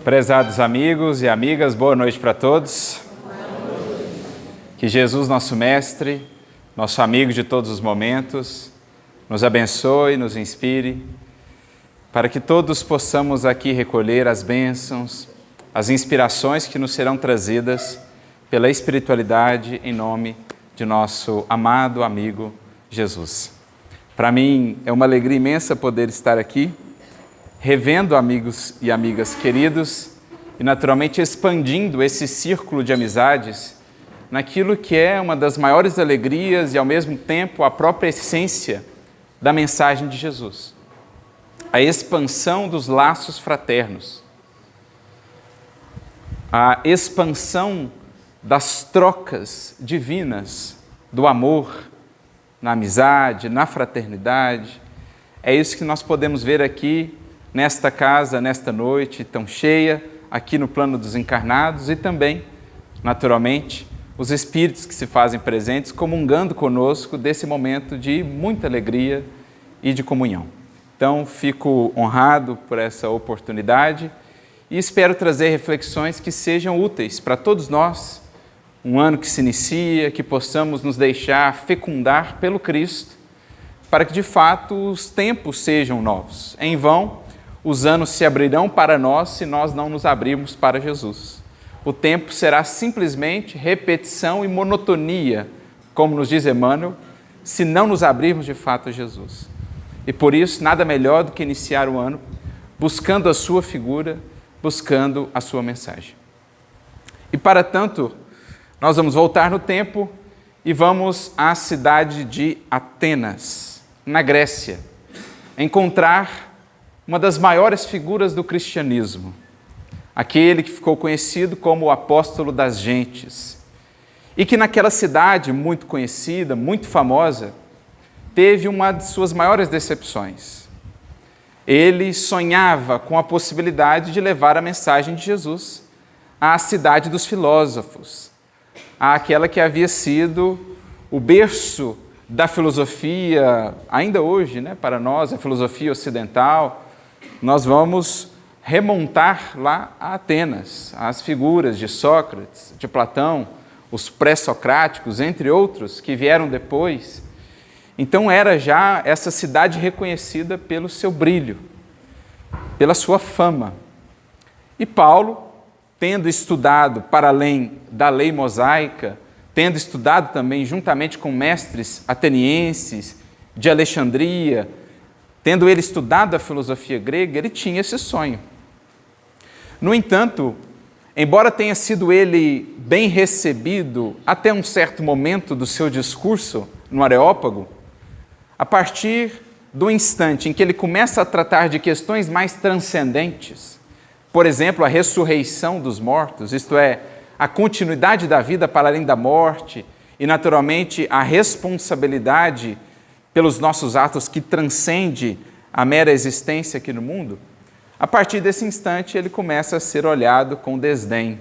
Prezados amigos e amigas, boa noite para todos. Que Jesus, nosso Mestre, nosso amigo de todos os momentos, nos abençoe, nos inspire, para que todos possamos aqui recolher as bênçãos, as inspirações que nos serão trazidas pela espiritualidade em nome de nosso amado amigo Jesus. Para mim é uma alegria imensa poder estar aqui, revendo amigos e amigas queridos e naturalmente expandindo esse círculo de amizades naquilo que é uma das maiores alegrias e ao mesmo tempo a própria essência da mensagem de Jesus. A expansão dos laços fraternos, a expansão das trocas divinas do amor, na amizade, na fraternidade. É isso que nós podemos ver aqui nesta casa, nesta noite tão cheia, aqui no plano dos encarnados e também, naturalmente, os espíritos que se fazem presentes comungando conosco desse momento de muita alegria e de comunhão. Então, fico honrado por essa oportunidade e espero trazer reflexões que sejam úteis para todos nós, um ano que se inicia, que possamos nos deixar fecundar pelo Cristo, para que de fato os tempos sejam novos. Em vão, os anos se abrirão para nós se nós não nos abrirmos para Jesus. O tempo será simplesmente repetição e monotonia, como nos diz Emmanuel, se não nos abrirmos de fato a Jesus. E por isso, nada melhor do que iniciar o ano buscando a sua figura, buscando a sua mensagem. E para tanto, nós vamos voltar no tempo e vamos à cidade de Atenas, na Grécia, encontrar uma das maiores figuras do cristianismo, aquele que ficou conhecido como o apóstolo das gentes, e que naquela cidade muito conhecida, muito famosa, teve uma de suas maiores decepções. Ele sonhava com a possibilidade de levar a mensagem de Jesus à cidade dos filósofos, àquela que havia sido o berço da filosofia, ainda hoje, para nós, a filosofia ocidental. Nós vamos remontar lá a Atenas, as figuras de Sócrates, de Platão, os pré-socráticos, entre outros, que vieram depois. Então era já essa cidade reconhecida pelo seu brilho, pela sua fama. E Paulo, tendo estudado para além da lei mosaica, tendo estudado também juntamente com mestres atenienses de Alexandria, tendo ele estudado a filosofia grega, ele tinha esse sonho. No entanto, embora tenha sido ele bem recebido até um certo momento do seu discurso no Areópago, a partir do instante em que ele começa a tratar de questões mais transcendentes, por exemplo, a ressurreição dos mortos, isto é, a continuidade da vida para além da morte e, naturalmente, a responsabilidade pelos nossos atos que transcende a mera existência aqui no mundo, a partir desse instante ele começa a ser olhado com desdém.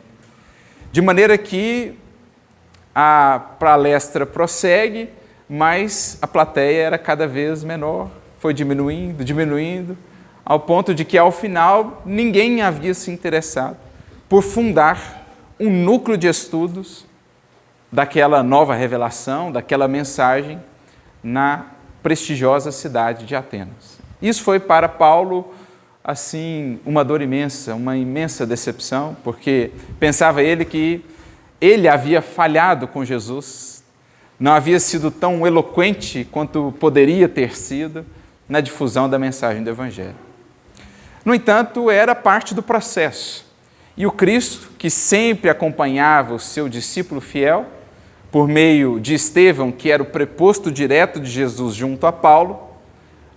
De maneira que a palestra prossegue, mas a plateia era cada vez menor, foi diminuindo, ao ponto de que, ao final, ninguém havia se interessado por fundar um núcleo de estudos daquela nova revelação, daquela mensagem na prestigiosa cidade de Atenas. Isso foi para Paulo, assim, uma dor imensa, uma imensa decepção, porque pensava ele que ele havia falhado com Jesus, não havia sido tão eloquente quanto poderia ter sido na difusão da mensagem do Evangelho. No entanto, era parte do processo. E o Cristo, que sempre acompanhava o seu discípulo fiel, por meio de Estevão, que era o preposto direto de Jesus junto a Paulo,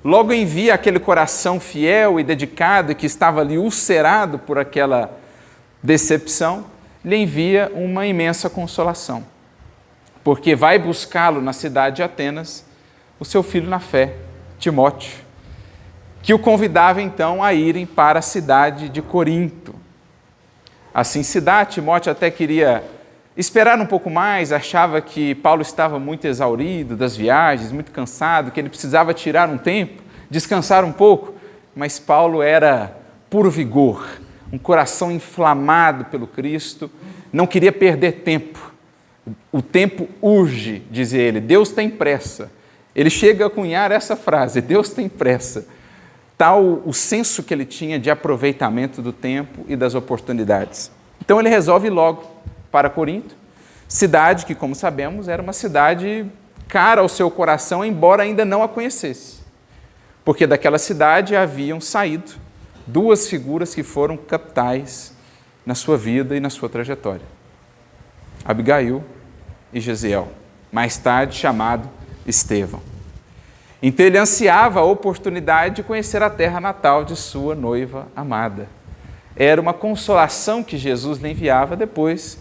logo envia aquele coração fiel e dedicado, que estava ali ulcerado por aquela decepção, lhe envia uma imensa consolação, porque vai buscá-lo na cidade de Atenas, o seu filho na fé, Timóteo, que o convidava então a irem para a cidade de Corinto. Assim se dá, Timóteo até queria esperar um pouco mais, achava que Paulo estava muito exaurido das viagens, muito cansado, que ele precisava tirar um tempo, descansar um pouco, mas Paulo era puro vigor, um coração inflamado pelo Cristo, não queria perder tempo. O tempo urge, dizia ele, Deus tem pressa. Ele chega a cunhar essa frase, Deus tem pressa. Tal o senso que ele tinha de aproveitamento do tempo e das oportunidades. Então ele resolve ir logo para Corinto, cidade que, como sabemos, era uma cidade cara ao seu coração, embora ainda não a conhecesse. Porque daquela cidade haviam saído duas figuras que foram capitais na sua vida e na sua trajetória. Abigail e Gesiel, mais tarde chamado Estevão. Então ele ansiava a oportunidade de conhecer a terra natal de sua noiva amada. Era uma consolação que Jesus lhe enviava depois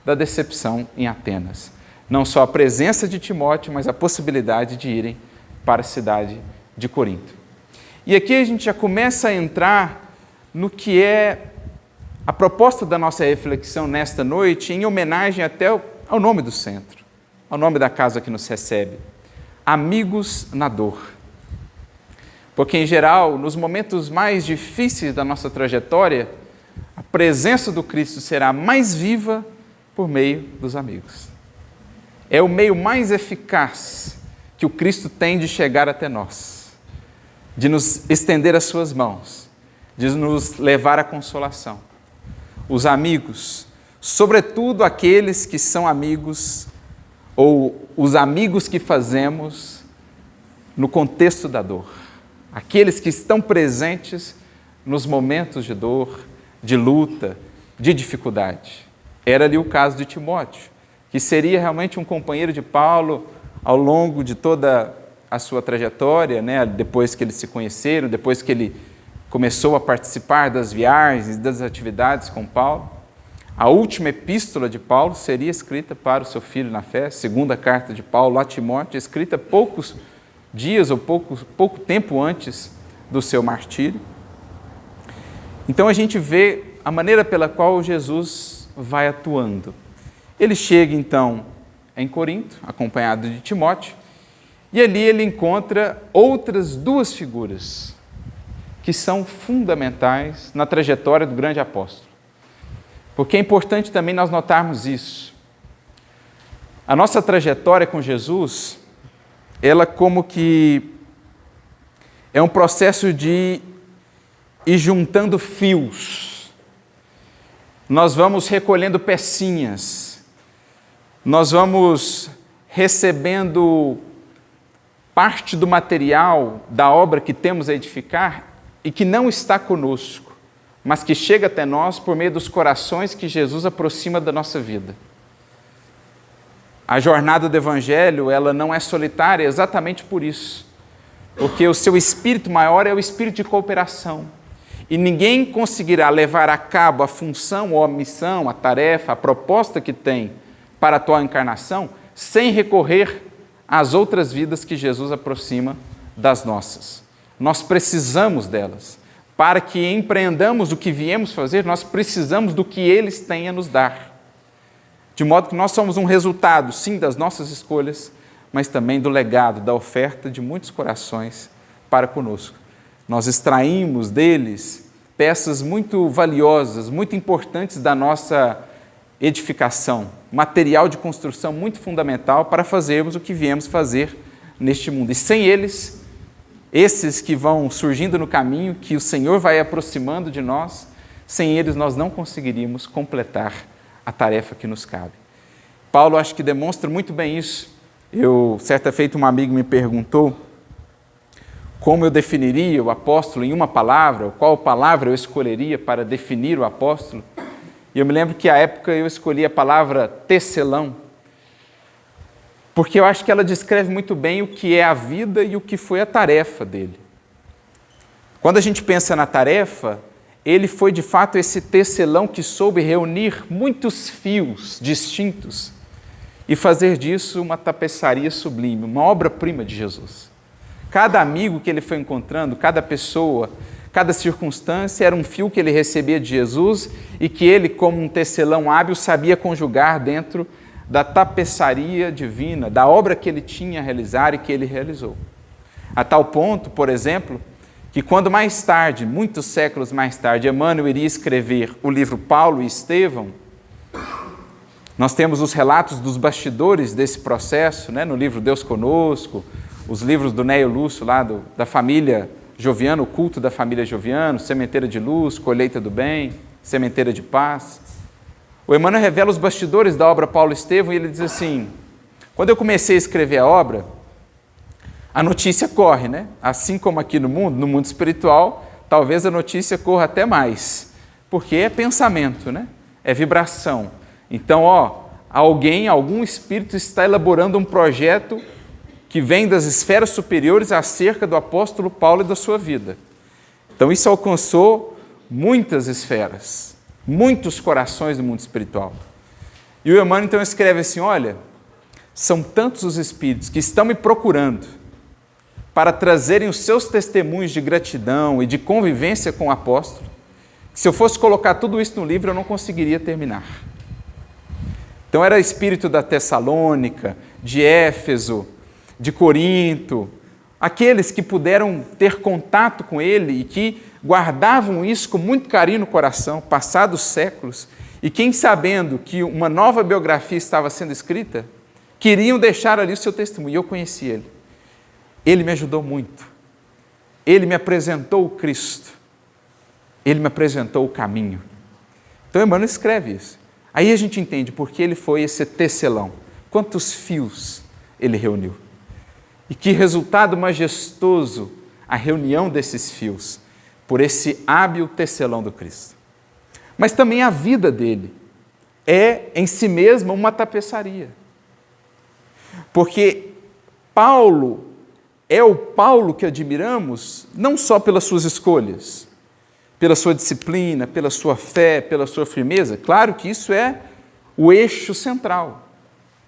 da decepção em Atenas. Não só a presença de Timóteo, mas a possibilidade de irem para a cidade de Corinto. E aqui a gente já começa a entrar no que é a proposta da nossa reflexão nesta noite, em homenagem até ao nome do centro, ao nome da casa que nos recebe. Amigos na dor. Porque, em geral, nos momentos mais difíceis da nossa trajetória, a presença do Cristo será mais viva por meio dos amigos. É o meio mais eficaz que o Cristo tem de chegar até nós, de nos estender as suas mãos, de nos levar à consolação. Os amigos, sobretudo aqueles que são amigos, ou os amigos que fazemos no contexto da dor. Aqueles que estão presentes nos momentos de dor, de luta, de dificuldade. Era ali o caso de Timóteo, que seria realmente um companheiro de Paulo ao longo de toda a sua trajetória, né? Depois que eles se conheceram, depois que ele começou a participar das viagens, das atividades com Paulo. A última epístola de Paulo seria escrita para o seu filho na fé, segunda carta de Paulo a Timóteo, escrita poucos dias ou pouco tempo antes do seu martírio. Então a gente vê a maneira pela qual Jesus vai atuando. Ele chega então em Corinto, acompanhado de Timóteo, e ali ele encontra outras duas figuras que são fundamentais na trajetória do grande apóstolo. Porque é importante também nós notarmos isso. A nossa trajetória com Jesus, ela como que é um processo de ir juntando fios. Nós vamos recolhendo pecinhas, nós vamos recebendo parte do material da obra que temos a edificar e que não está conosco, mas que chega até nós por meio dos corações que Jesus aproxima da nossa vida. A jornada do Evangelho, ela não é solitária exatamente por isso, porque o seu espírito maior é o espírito de cooperação. E ninguém conseguirá levar a cabo a função ou a missão, a tarefa, a proposta que tem para a atual encarnação, sem recorrer às outras vidas que Jesus aproxima das nossas. Nós precisamos delas. Para que empreendamos o que viemos fazer, nós precisamos do que eles têm a nos dar. De modo que nós somos um resultado, sim, das nossas escolhas, mas também do legado, da oferta de muitos corações para conosco. Nós extraímos deles peças muito valiosas, muito importantes da nossa edificação, material de construção muito fundamental para fazermos o que viemos fazer neste mundo. E sem eles, esses que vão surgindo no caminho, que o Senhor vai aproximando de nós, sem eles nós não conseguiríamos completar a tarefa que nos cabe. Paulo acho que demonstra muito bem isso. Certa feita, um amigo me perguntou como eu definiria o apóstolo em uma palavra, ou qual palavra eu escolheria para definir o apóstolo. E eu me lembro que à época eu escolhi a palavra tecelão, porque eu acho que ela descreve muito bem o que é a vida e o que foi a tarefa dele. Quando a gente pensa na tarefa, ele foi de fato esse tecelão que soube reunir muitos fios distintos e fazer disso uma tapeçaria sublime, uma obra-prima de Jesus. Cada amigo que ele foi encontrando, cada pessoa, cada circunstância era um fio que ele recebia de Jesus e que ele, como um tecelão hábil, sabia conjugar dentro da tapeçaria divina, da obra que ele tinha a realizar e que ele realizou. A tal ponto, por exemplo, que quando mais tarde, muitos séculos mais tarde, Emmanuel iria escrever o livro Paulo e Estevão, nós temos os relatos dos bastidores desse processo, né, no livro Deus Conosco, os livros do Neo Lúcio, lá da família Joviano, o culto da família Joviano, Sementeira de Luz, Colheita do Bem, Sementeira de Paz. O Emmanuel revela os bastidores da obra Paulo e Estevão e ele diz assim: quando eu comecei a escrever a obra, a notícia corre, né? Assim como aqui no mundo espiritual, talvez a notícia corra até mais, porque é pensamento, né? É vibração. Então, algum espírito está elaborando um projeto que vem das esferas superiores acerca do apóstolo Paulo e da sua vida. Então, isso alcançou muitas esferas, muitos corações do mundo espiritual. E o Emmanuel, então, escreve assim: olha, são tantos os espíritos que estão me procurando para trazerem os seus testemunhos de gratidão e de convivência com o apóstolo, que se eu fosse colocar tudo isso no livro, eu não conseguiria terminar. Então, era espírito da Tessalônica, de Éfeso, de Corinto, aqueles que puderam ter contato com ele e que guardavam isso com muito carinho no coração, passados séculos, e quem, sabendo que uma nova biografia estava sendo escrita, queriam deixar ali o seu testemunho. E eu conheci ele. Ele me ajudou muito. Ele me apresentou o Cristo. Ele me apresentou o caminho. Então, Emmanuel escreve isso. Aí a gente entende por que ele foi esse tecelão. Quantos fios ele reuniu. E que resultado majestoso a reunião desses fios, por esse hábil tecelão do Cristo. Mas também a vida dele é em si mesma uma tapeçaria. Porque Paulo é o Paulo que admiramos não só pelas suas escolhas, pela sua disciplina, pela sua fé, pela sua firmeza. Claro que isso é o eixo central,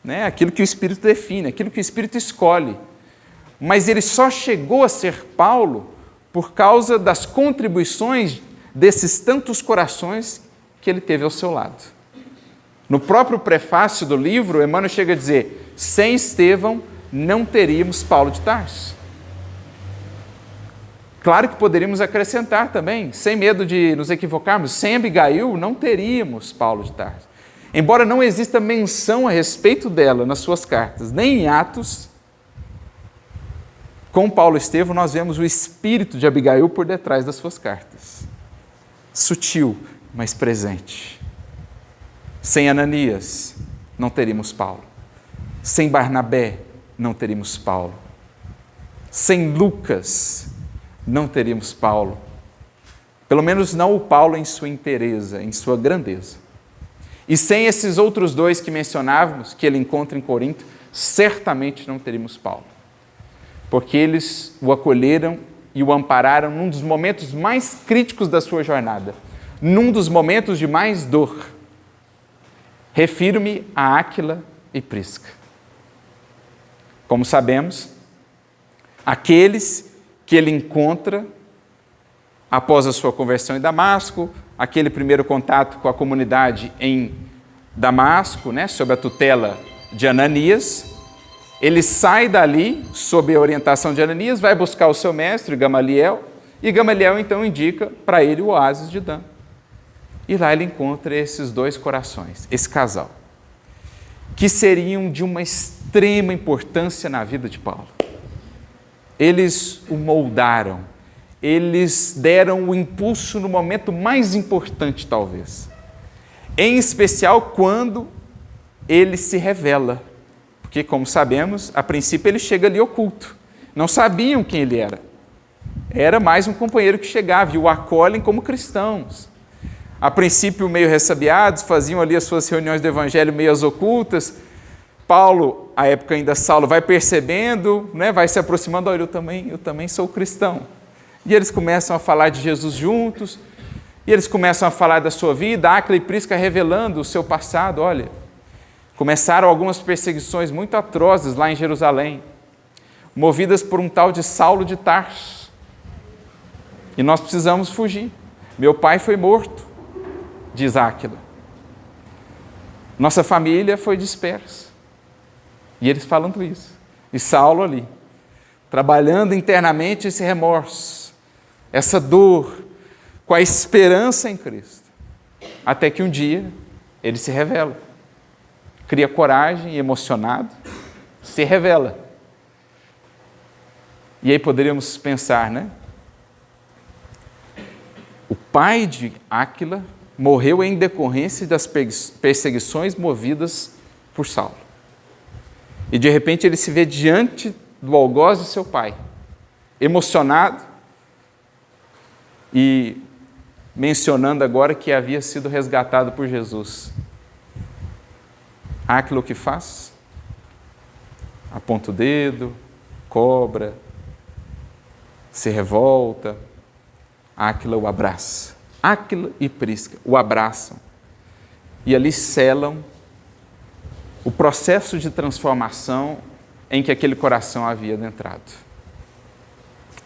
né? Aquilo que o Espírito define, aquilo que o Espírito escolhe. Mas ele só chegou a ser Paulo por causa das contribuições desses tantos corações que ele teve ao seu lado. No próprio prefácio do livro, Emmanuel chega a dizer: sem Estevão não teríamos Paulo de Tarso. Claro que poderíamos acrescentar também, sem medo de nos equivocarmos, sem Abigail não teríamos Paulo de Tarso. Embora não exista menção a respeito dela nas suas cartas, nem em Atos, com Paulo e Estevão nós vemos o espírito de Abigail por detrás das suas cartas. Sutil, mas presente. Sem Ananias não teríamos Paulo. Sem Barnabé não teríamos Paulo. Sem Lucas não teríamos Paulo. Pelo menos não o Paulo em sua inteireza, em sua grandeza. E sem esses outros dois que mencionávamos, que ele encontra em Corinto, certamente não teríamos Paulo. Porque eles o acolheram e o ampararam num dos momentos mais críticos da sua jornada, num dos momentos de mais dor. Refiro-me a Áquila e Prisca. Como sabemos, aqueles que ele encontra após a sua conversão em Damasco, aquele primeiro contato com a comunidade em Damasco, né, sob a tutela de Ananias, ele sai dali, sob a orientação de Ananias, vai buscar o seu mestre, Gamaliel, e Gamaliel então indica para ele o oásis de Dan. E lá ele encontra esses dois corações, esse casal, que seriam de uma extrema importância na vida de Paulo. Eles o moldaram, eles deram o impulso no momento mais importante, talvez. Em especial quando ele se revela. Porque, como sabemos, a princípio ele chega ali oculto. Não sabiam quem ele era. Era mais um companheiro que chegava e o acolhem como cristãos. A princípio, meio ressabiados, faziam ali as suas reuniões do evangelho meio às ocultas. Paulo, à época ainda Saulo, vai percebendo, né, vai se aproximando, olha, eu também sou cristão. E eles começam a falar de Jesus juntos, e eles começam a falar da sua vida, Áquila e Prisca revelando o seu passado. Olha, começaram algumas perseguições muito atrozes lá em Jerusalém, movidas por um tal de Saulo de Tarso. E nós precisamos fugir. Meu pai foi morto, diz Áquila. Nossa família foi dispersa. E eles falando isso. E Saulo ali, trabalhando internamente esse remorso. essa dor, com a esperança em Cristo. Até que um dia ele se revela. Cria coragem e, emocionado, se revela. E aí poderíamos pensar, né? O pai de Áquila morreu em decorrência das perseguições movidas por Saulo. E de repente ele se vê diante do algoz de seu pai, emocionado e mencionando agora que havia sido resgatado por Jesus. Áquila o que faz? Aponta o dedo, cobra, se revolta. Áquila o abraça. Áquila e Prisca o abraçam e ali selam o processo de transformação em que aquele coração havia adentrado.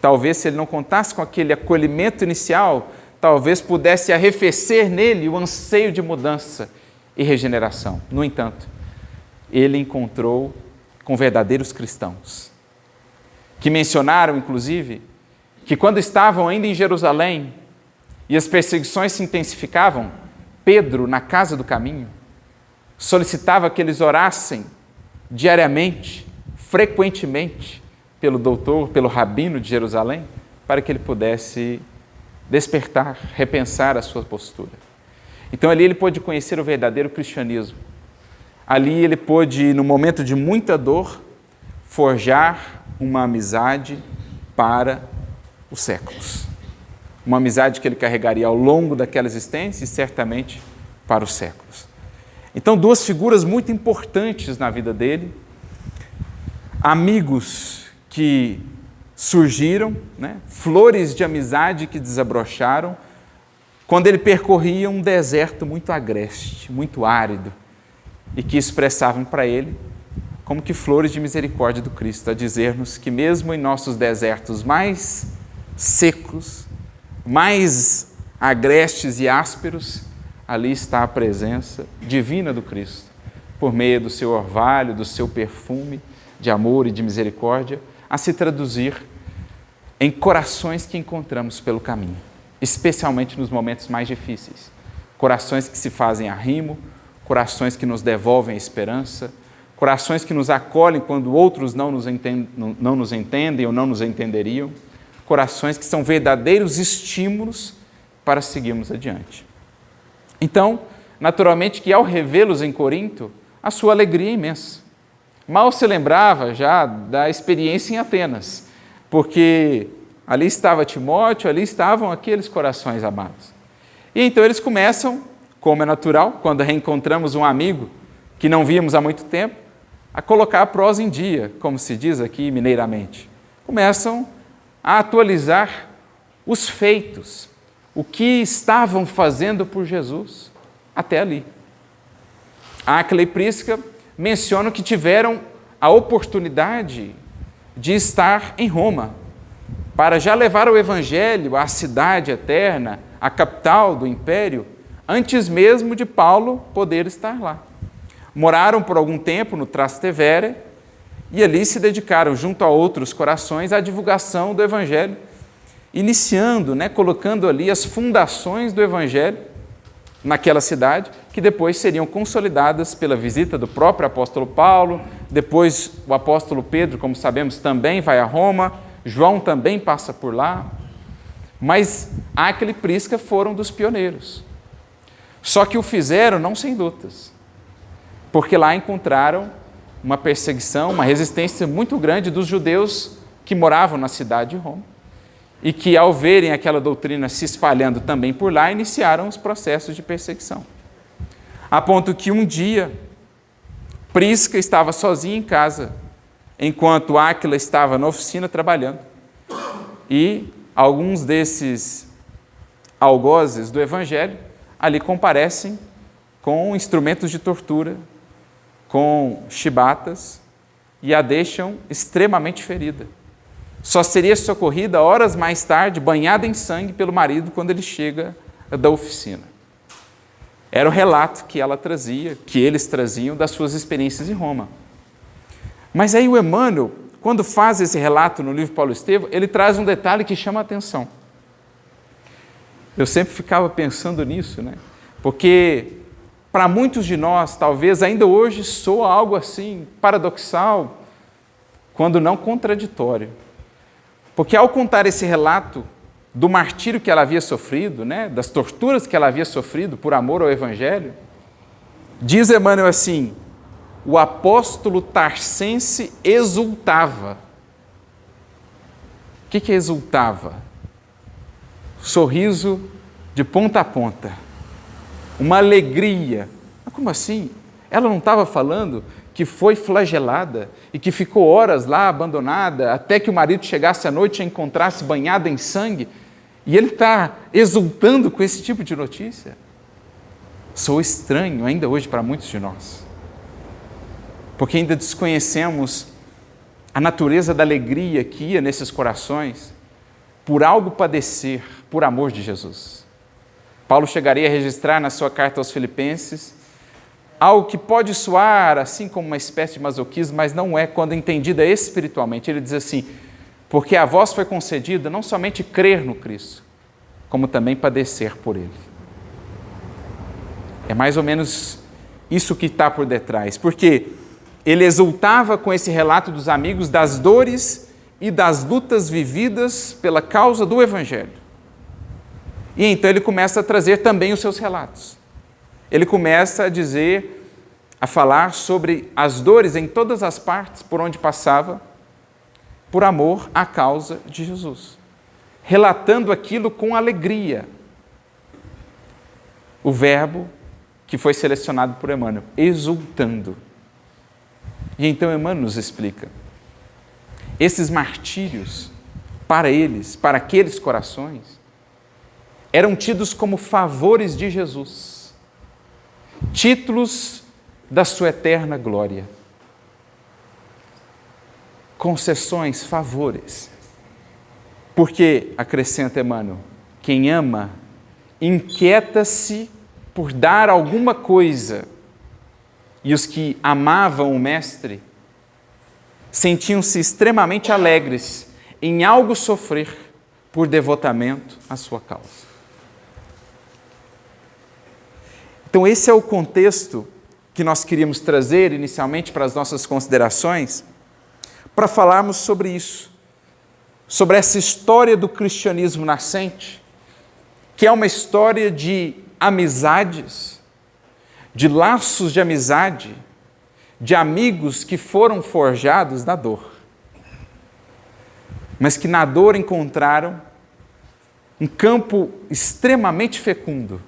Talvez, se ele não contasse com aquele acolhimento inicial, talvez pudesse arrefecer nele o anseio de mudança e regeneração. No entanto, ele encontrou com verdadeiros cristãos, que mencionaram, inclusive, que quando estavam ainda em Jerusalém e as perseguições se intensificavam, Pedro, na casa do caminho, solicitava que eles orassem diariamente, frequentemente, pelo doutor, pelo rabino de Jerusalém, para que ele pudesse despertar, repensar a sua postura. Então ali ele pôde conhecer o verdadeiro cristianismo. Ali ele pôde, no momento de muita dor, forjar uma amizade para os séculos. Uma amizade que ele carregaria ao longo daquela existência e certamente para os séculos. Então, duas figuras muito importantes na vida dele, amigos que surgiram, né? Flores de amizade que desabrocharam, quando ele percorria um deserto muito agreste, muito árido, e que expressavam para ele como que flores de misericórdia do Cristo, a dizer-nos que mesmo em nossos desertos mais secos, mais agrestes e ásperos, ali está a presença divina do Cristo, por meio do seu orvalho, do seu perfume de amor e de misericórdia, a se traduzir em corações que encontramos pelo caminho, especialmente nos momentos mais difíceis. Corações que se fazem arrimo, corações que nos devolvem a esperança, corações que nos acolhem quando outros não nos entendem ou não nos entenderiam, corações que são verdadeiros estímulos para seguirmos adiante. Então, naturalmente que ao revê-los em Corinto, a sua alegria é imensa. Mal se lembrava já da experiência em Atenas, porque ali estava Timóteo, ali estavam aqueles corações amados. E então eles começam, como é natural, quando reencontramos um amigo que não víamos há muito tempo, a colocar a prosa em dia, como se diz aqui mineiramente. Começam a atualizar os feitos, o que estavam fazendo por Jesus até ali. Áquila e Prisca mencionam que tiveram a oportunidade de estar em Roma, para já levar o Evangelho à cidade eterna, à capital do império, antes mesmo de Paulo poder estar lá. Moraram por algum tempo no Trastevere e ali se dedicaram, junto a outros corações, à divulgação do Evangelho, iniciando, colocando ali as fundações do Evangelho naquela cidade, que depois seriam consolidadas pela visita do próprio apóstolo Paulo. Depois o apóstolo Pedro, como sabemos, também vai a Roma, João também passa por lá, mas Áquila e Prisca foram dos pioneiros. Só que o fizeram não sem lutas, porque lá encontraram uma perseguição, uma resistência muito grande dos judeus que moravam na cidade de Roma e que, ao verem aquela doutrina se espalhando também por lá, iniciaram os processos de perseguição. A ponto que um dia Prisca estava sozinha em casa, enquanto Áquila estava na oficina trabalhando, e alguns desses algozes do Evangelho ali comparecem com instrumentos de tortura, com chibatas, e a deixam extremamente ferida. Só seria socorrida horas mais tarde, banhada em sangue pelo marido, quando ele chega da oficina. Era o relato que ela trazia, que eles traziam das suas experiências em Roma. Mas aí o Emmanuel, quando faz esse relato no livro Paulo Estevam, ele traz um detalhe que chama a atenção. Eu sempre ficava pensando nisso, né? Porque para muitos de nós, talvez ainda hoje soa algo assim, paradoxal, quando não contraditório. Porque ao contar esse relato do martírio que ela havia sofrido, né, das torturas que ela havia sofrido por amor ao Evangelho, diz Emmanuel assim: o apóstolo tarsense exultava. O que exultava? Sorriso de ponta a ponta, uma alegria. Mas como assim? Ela não estava falando que foi flagelada e que ficou horas lá abandonada até que o marido chegasse à noite e a encontrasse banhada em sangue? E ele está exultando com esse tipo de notícia? Sou estranho ainda hoje para muitos de nós, porque ainda desconhecemos a natureza da alegria que ia nesses corações por algo padecer por amor de Jesus. Paulo chegaria a registrar na sua carta aos Filipenses algo que pode soar assim como uma espécie de masoquismo, mas não é quando entendida espiritualmente. Ele diz assim: porque a vós foi concedido não somente crer no Cristo, como também padecer por Ele. É mais ou menos isso que está por detrás, porque ele exultava com esse relato dos amigos das dores e das lutas vividas pela causa do Evangelho. E então ele começa a trazer também os seus relatos. Ele começa a dizer, a falar sobre as dores em todas as partes por onde passava, por amor à causa de Jesus, relatando aquilo com alegria. O verbo que foi selecionado por Emmanuel, exultando. E então Emmanuel nos explica, esses martírios, para eles, para aqueles corações, eram tidos como favores de Jesus, títulos da sua eterna glória, concessões, favores, porque, acrescenta Emmanuel, quem ama inquieta-se por dar alguma coisa, e os que amavam o Mestre sentiam-se extremamente alegres em algo sofrer por devotamento à sua causa. Então, esse é o contexto que nós queríamos trazer inicialmente para as nossas considerações, para falarmos sobre isso, sobre essa história do cristianismo nascente, que é uma história de amizades, de laços de amizade, de amigos que foram forjados na dor, mas que na dor encontraram um campo extremamente fecundo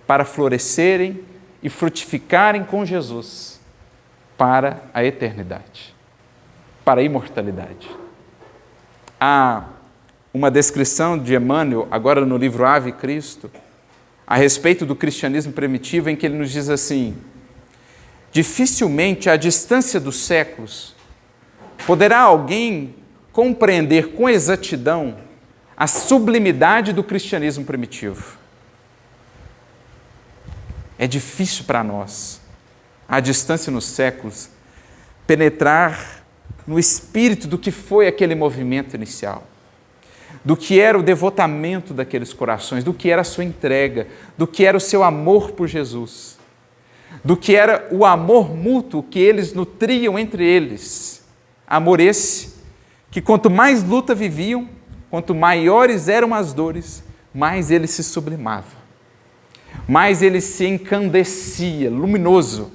para florescerem e frutificarem com Jesus para a eternidade, para a imortalidade. Há uma descrição de Emmanuel, agora no livro Ave Cristo, a respeito do cristianismo primitivo, em que ele nos diz assim: dificilmente, à distância dos séculos, poderá alguém compreender com exatidão a sublimidade do cristianismo primitivo. É difícil para nós, à distância nos séculos, penetrar no espírito do que foi aquele movimento inicial, do que era o devotamento daqueles corações, do que era a sua entrega, do que era o seu amor por Jesus, do que era o amor mútuo que eles nutriam entre eles. Amor esse que quanto mais luta viviam, quanto maiores eram as dores, mais ele se sublimava, mais ele se encandecia, luminoso,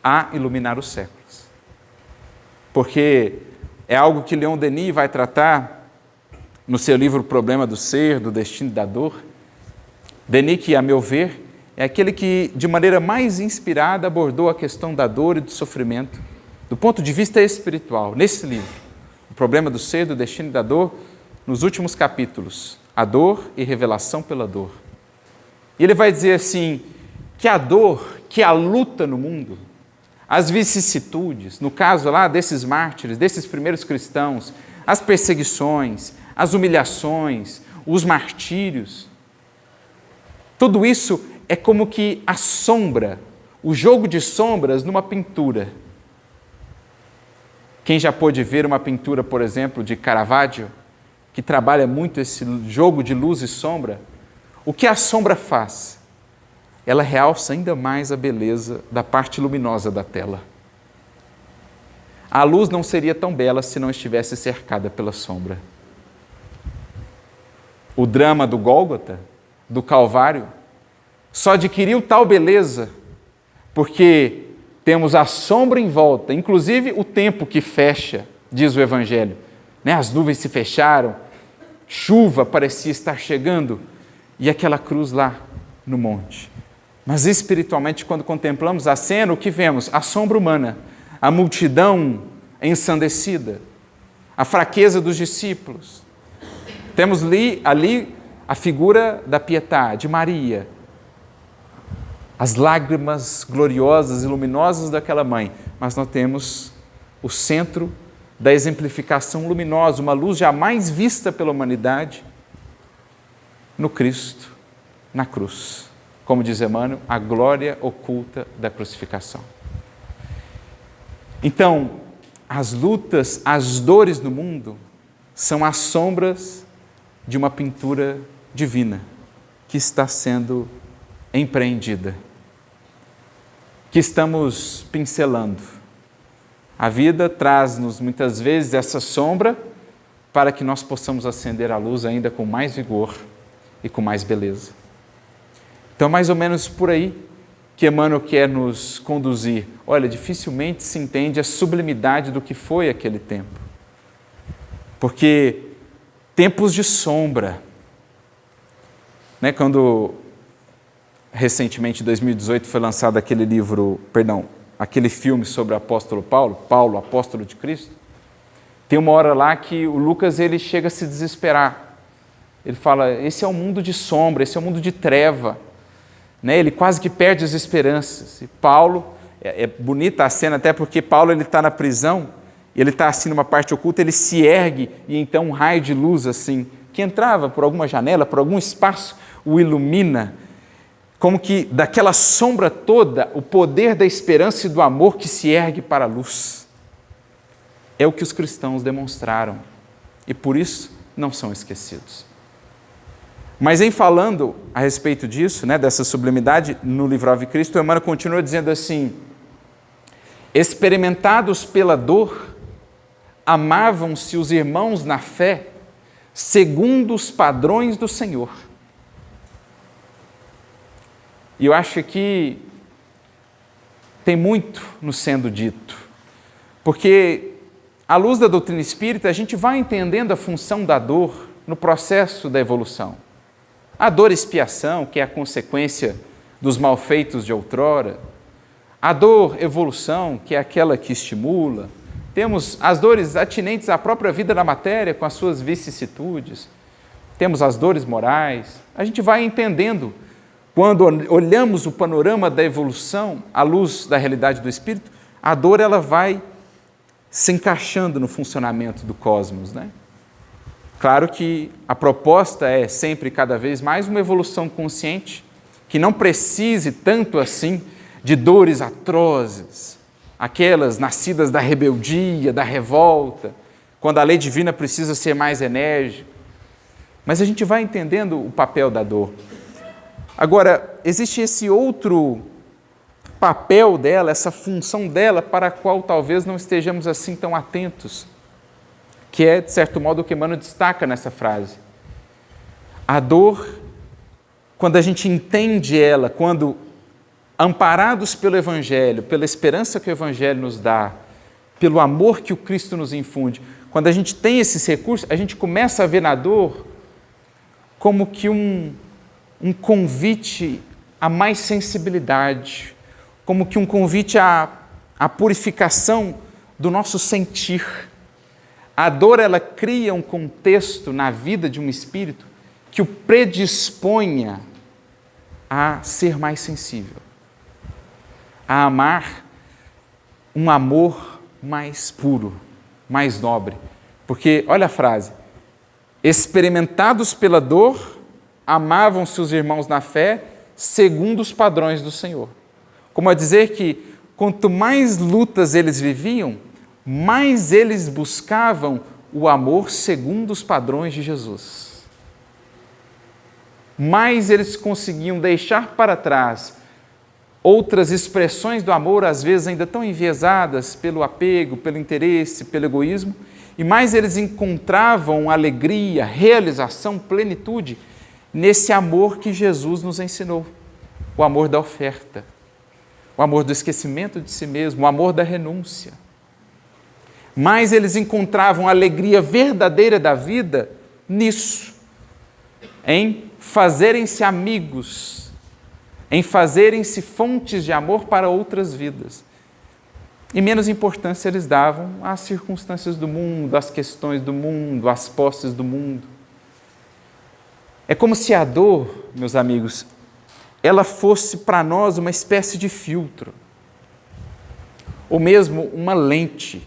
a iluminar os séculos. Porque é algo que Leon Denis vai tratar no seu livro O Problema do Ser, do Destino e da Dor. Denis, que, a meu ver, é aquele que, de maneira mais inspirada, abordou a questão da dor e do sofrimento, do ponto de vista espiritual, nesse livro, O Problema do Ser, do Destino e da Dor, nos últimos capítulos, A Dor e Revelação pela Dor. E ele vai dizer assim, que a dor, que a luta no mundo, as vicissitudes, no caso lá desses mártires, desses primeiros cristãos, as perseguições, as humilhações, os martírios, tudo isso é como que a sombra, o jogo de sombras numa pintura. Quem já pôde ver uma pintura, por exemplo, de Caravaggio, que trabalha muito esse jogo de luz e sombra, O que a sombra faz? Ela realça ainda mais a beleza da parte luminosa da tela. A luz não seria tão bela se não estivesse cercada pela sombra. O drama do Gólgota, do Calvário, só adquiriu tal beleza porque temos a sombra em volta, inclusive o tempo que fecha, diz o Evangelho. As nuvens se fecharam, chuva parecia estar chegando e aquela cruz lá no monte. Mas espiritualmente, quando contemplamos a cena, o que vemos? A sombra humana, a multidão ensandecida, a fraqueza dos discípulos. Temos ali a figura da Pietà, de Maria, as lágrimas gloriosas e luminosas daquela mãe, mas nós temos o centro da exemplificação luminosa, uma luz jamais vista pela humanidade, no Cristo, na cruz. Como diz Emmanuel, a glória oculta da crucificação. Então, as lutas, as dores no mundo são as sombras de uma pintura divina que está sendo empreendida, que estamos pincelando. A vida traz-nos muitas vezes essa sombra para que nós possamos acender a luz ainda com mais vigor e com mais beleza. Então, mais ou menos por aí que Emmanuel quer nos conduzir. Olha, dificilmente se entende a sublimidade do que foi aquele tempo. Porque tempos de sombra, quando recentemente, em 2018, foi lançado aquele filme sobre o apóstolo Paulo, apóstolo de Cristo, tem uma hora lá que o Lucas ele chega a se desesperar. Ele fala, esse é um mundo de sombra, esse é um mundo de treva. Ele quase que perde as esperanças. E Paulo, é bonita a cena até porque Paulo está na prisão, ele está assim numa parte oculta, ele se ergue e então um raio de luz assim, que entrava por alguma janela, por algum espaço, o ilumina, como que daquela sombra toda, o poder da esperança e do amor que se ergue para a luz. É o que os cristãos demonstraram e por isso não são esquecidos. Mas em falando a respeito disso, dessa sublimidade, no livro Ave Cristo, o Emmanuel continua dizendo assim, experimentados pela dor, amavam-se os irmãos na fé, segundo os padrões do Senhor. E eu acho que tem muito nos sendo dito, porque à luz da doutrina espírita, a gente vai entendendo a função da dor no processo da evolução. A dor expiação, que é a consequência dos malfeitos de outrora. A dor evolução, que é aquela que estimula. Temos as dores atinentes à própria vida da matéria, com as suas vicissitudes. Temos as dores morais. A gente vai entendendo, quando olhamos o panorama da evolução, à luz da realidade do espírito, a dor ela vai se encaixando no funcionamento do cosmos, Claro que a proposta é sempre, cada vez mais, uma evolução consciente, que não precise tanto assim de dores atrozes, aquelas nascidas da rebeldia, da revolta, quando a lei divina precisa ser mais enérgica. Mas a gente vai entendendo o papel da dor. Agora, existe esse outro papel dela, essa função dela, para a qual talvez não estejamos assim tão atentos, que é, de certo modo, o que Emmanuel destaca nessa frase. A dor, quando a gente entende ela, quando amparados pelo Evangelho, pela esperança que o Evangelho nos dá, pelo amor que o Cristo nos infunde, quando a gente tem esses recursos, a gente começa a ver na dor como que um convite a mais sensibilidade, como que um convite à purificação do nosso sentir. A dor, ela cria um contexto na vida de um espírito que o predisponha a ser mais sensível, a amar um amor mais puro, mais nobre. Porque, olha a frase, experimentados pela dor, amavam-se os irmãos na fé, segundo os padrões do Senhor. Como a dizer que, quanto mais lutas eles viviam, mais eles buscavam o amor segundo os padrões de Jesus. mais eles conseguiam deixar para trás outras expressões do amor, às vezes ainda tão enviesadas pelo apego, pelo interesse, pelo egoísmo, e mais eles encontravam alegria, realização, plenitude nesse amor que Jesus nos ensinou, o amor da oferta, o amor do esquecimento de si mesmo, o amor da renúncia. Mais eles encontravam a alegria verdadeira da vida nisso, em fazerem-se amigos, em fazerem-se fontes de amor para outras vidas. E menos importância eles davam às circunstâncias do mundo, às questões do mundo, às posses do mundo. É como se a dor, meus amigos, ela fosse para nós uma espécie de filtro, ou mesmo uma lente,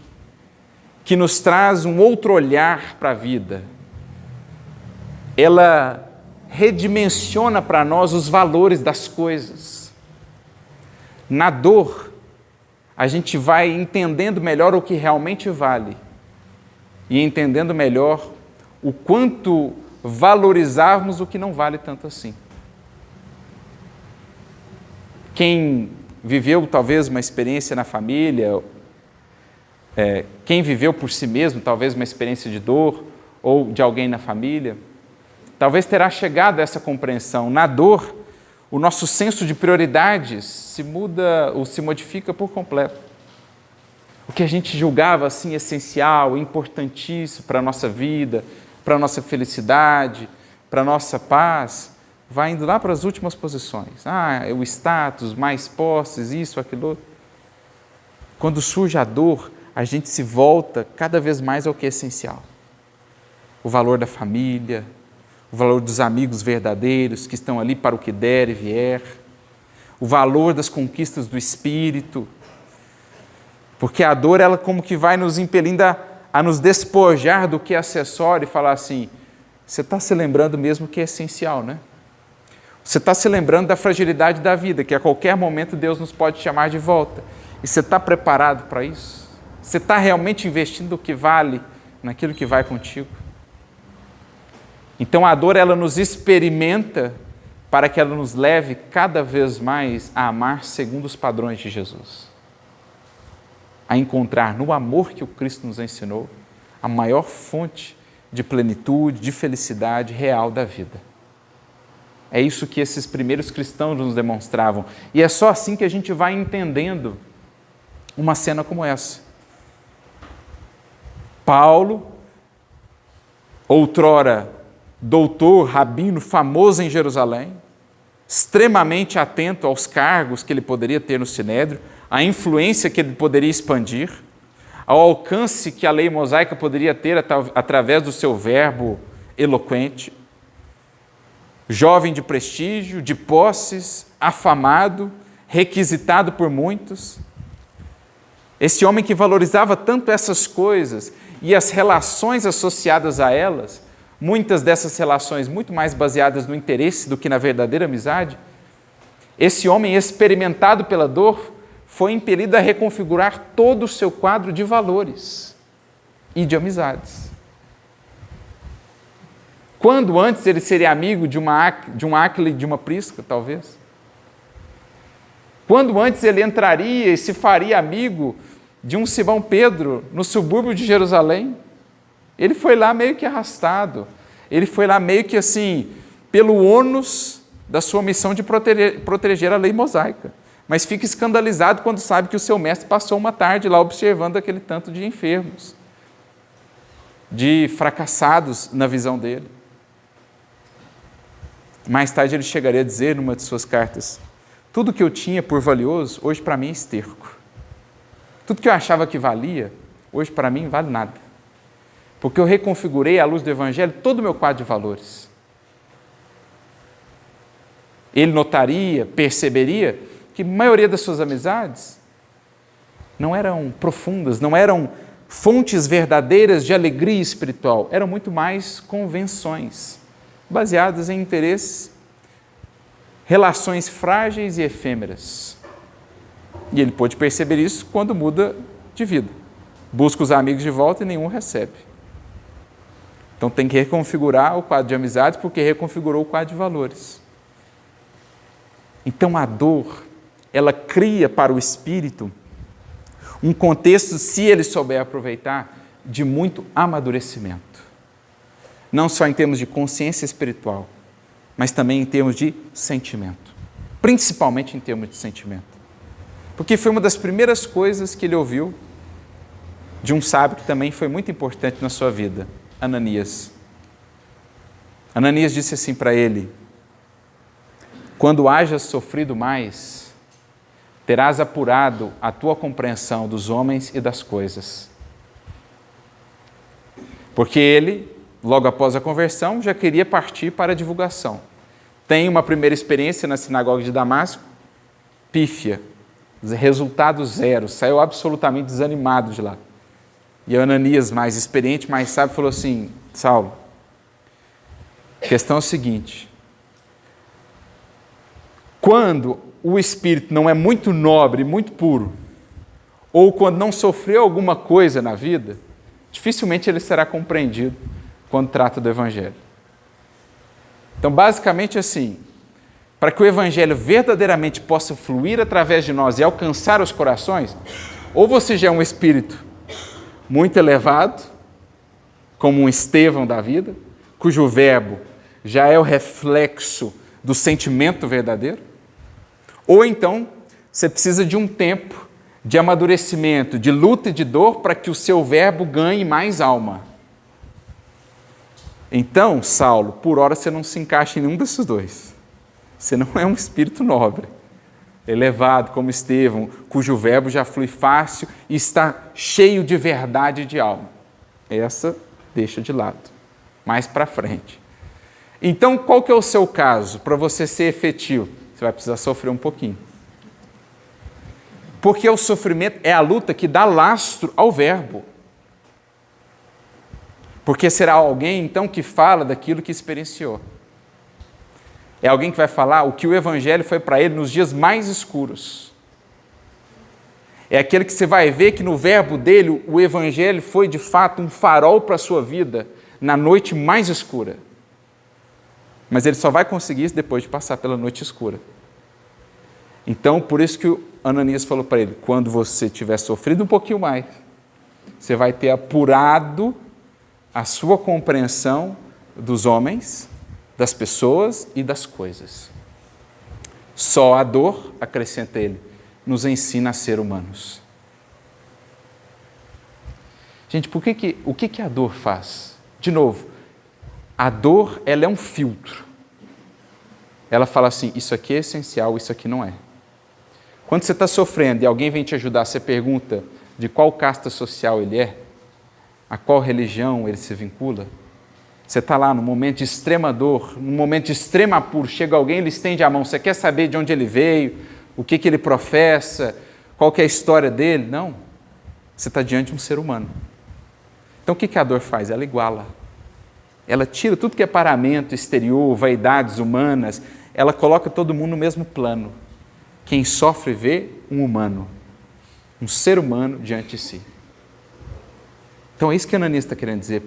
que nos traz um outro olhar para a vida. Ela redimensiona para nós os valores das coisas. Na dor, a gente vai entendendo melhor o que realmente vale e entendendo melhor o quanto valorizarmos o que não vale tanto assim. Quem viveu talvez uma experiência na família, quem viveu por si mesmo talvez uma experiência de dor ou de alguém na família, talvez terá chegado a essa compreensão. Na dor, o nosso senso de prioridades se muda ou se modifica por completo. O que a gente julgava assim essencial, importantíssimo para a nossa vida, para a nossa felicidade, para a nossa paz, vai indo lá para as últimas posições. O status, mais posses, isso, aquilo outro. Quando surge a dor, a gente se volta cada vez mais ao que é essencial. O valor da família, o valor dos amigos verdadeiros que estão ali para o que der e vier, o valor das conquistas do espírito, porque a dor, ela como que vai nos impelindo a nos despojar do que é acessório e falar assim, você está se lembrando mesmo que é essencial, né? Você está se lembrando da fragilidade da vida, que a qualquer momento Deus nos pode chamar de volta. E você está preparado para isso? Você está realmente investindo o que vale naquilo que vai contigo? Então a dor, ela nos experimenta para que ela nos leve cada vez mais a amar segundo os padrões de Jesus. A encontrar no amor que o Cristo nos ensinou a maior fonte de plenitude, de felicidade real da vida. É isso que esses primeiros cristãos nos demonstravam. E é só assim que a gente vai entendendo uma cena como essa. Paulo, outrora doutor, rabino, famoso em Jerusalém, extremamente atento aos cargos que ele poderia ter no Sinédrio, à influência que ele poderia expandir, ao alcance que a lei mosaica poderia ter através do seu verbo eloquente, jovem de prestígio, de posses, afamado, requisitado por muitos. Esse homem que valorizava tanto essas coisas e as relações associadas a elas, muitas dessas relações muito mais baseadas no interesse do que na verdadeira amizade, esse homem experimentado pela dor foi impelido a reconfigurar todo o seu quadro de valores e de amizades. Quando antes ele seria amigo de um Áquila e de uma Prisca, talvez? Quando antes ele entraria e se faria amigo de um Simão Pedro no subúrbio de Jerusalém? Ele foi lá meio que arrastado, ele foi lá meio que assim, pelo ônus da sua missão de proteger a lei mosaica. Mas fica escandalizado quando sabe que o seu mestre passou uma tarde lá observando aquele tanto de enfermos, de fracassados na visão dele. Mais tarde ele chegaria a dizer numa de suas cartas, tudo que eu tinha por valioso, hoje para mim é esterco. Tudo que eu achava que valia, hoje para mim vale nada. Porque eu reconfigurei à luz do Evangelho todo o meu quadro de valores. Ele notaria, perceberia que a maioria das suas amizades não eram profundas, não eram fontes verdadeiras de alegria espiritual, eram muito mais convenções, baseadas em interesses, relações frágeis e efêmeras. E ele pôde perceber isso quando muda de vida. Busca os amigos de volta e nenhum recebe. Então tem que reconfigurar o quadro de amizades porque reconfigurou o quadro de valores. Então a dor, ela cria para o espírito um contexto, se ele souber aproveitar, de muito amadurecimento. Não só em termos de consciência espiritual, mas também em termos de sentimento. Principalmente em termos de sentimento. Porque foi uma das primeiras coisas que ele ouviu de um sábio que também foi muito importante na sua vida, Ananias. Ananias disse assim para ele: quando hajas sofrido mais, terás apurado a tua compreensão dos homens e das coisas. Porque ele, logo após a conversão, já queria partir para a divulgação. Tem uma primeira experiência na sinagoga de Damasco, pífia, resultado zero, saiu absolutamente desanimado de lá. E Ananias, mais experiente, mais sábio, falou assim: Saulo, a questão é o seguinte, quando o espírito não é muito nobre, muito puro, ou quando não sofreu alguma coisa na vida, dificilmente ele será compreendido quando trata do Evangelho. Então, basicamente assim, para que o Evangelho verdadeiramente possa fluir através de nós e alcançar os corações, ou você já é um espírito muito elevado, como um Estevão da vida, cujo verbo já é o reflexo do sentimento verdadeiro, ou então você precisa de um tempo de amadurecimento, de luta e de dor para que o seu verbo ganhe mais alma. Então, Saulo, por hora você não se encaixa em nenhum desses dois. Você não é um espírito nobre, elevado como Estevão, cujo verbo já flui fácil e está cheio de verdade e de alma. Essa deixa de lado, mais para frente. Então, qual que é o seu caso? Para você ser efetivo, você vai precisar sofrer um pouquinho. Porque o sofrimento é a luta que dá lastro ao verbo. Porque será alguém, então, que fala daquilo que experienciou. É alguém que vai falar o que o Evangelho foi para ele nos dias mais escuros. É aquele que você vai ver que no verbo dele, o Evangelho foi de fato um farol para a sua vida na noite mais escura. Mas ele só vai conseguir isso depois de passar pela noite escura. Então, por isso que o Ananias falou para ele, quando você tiver sofrido um pouquinho mais, você vai ter apurado a sua compreensão dos homens, das pessoas e das coisas. Só a dor, acrescenta ele, nos ensina a ser humanos. Gente, o que a dor faz? De novo, a dor, ela é um filtro. Ela fala assim, isso aqui é essencial, isso aqui não é. Quando você está sofrendo e alguém vem te ajudar, você pergunta de qual casta social ele é, a qual religião ele se vincula. Você está lá no momento de extrema dor, no momento de extremo apuro, chega alguém, ele estende a mão, você quer saber de onde ele veio, o que ele professa, qual que é a história dele? Não. Você está diante de um ser humano. Então o que a dor faz? Ela iguala. Ela tira tudo que é paramento exterior, vaidades humanas, ela coloca todo mundo no mesmo plano. Quem sofre vê um humano, um ser humano diante de si. Então é isso que Ananias está querendo dizer.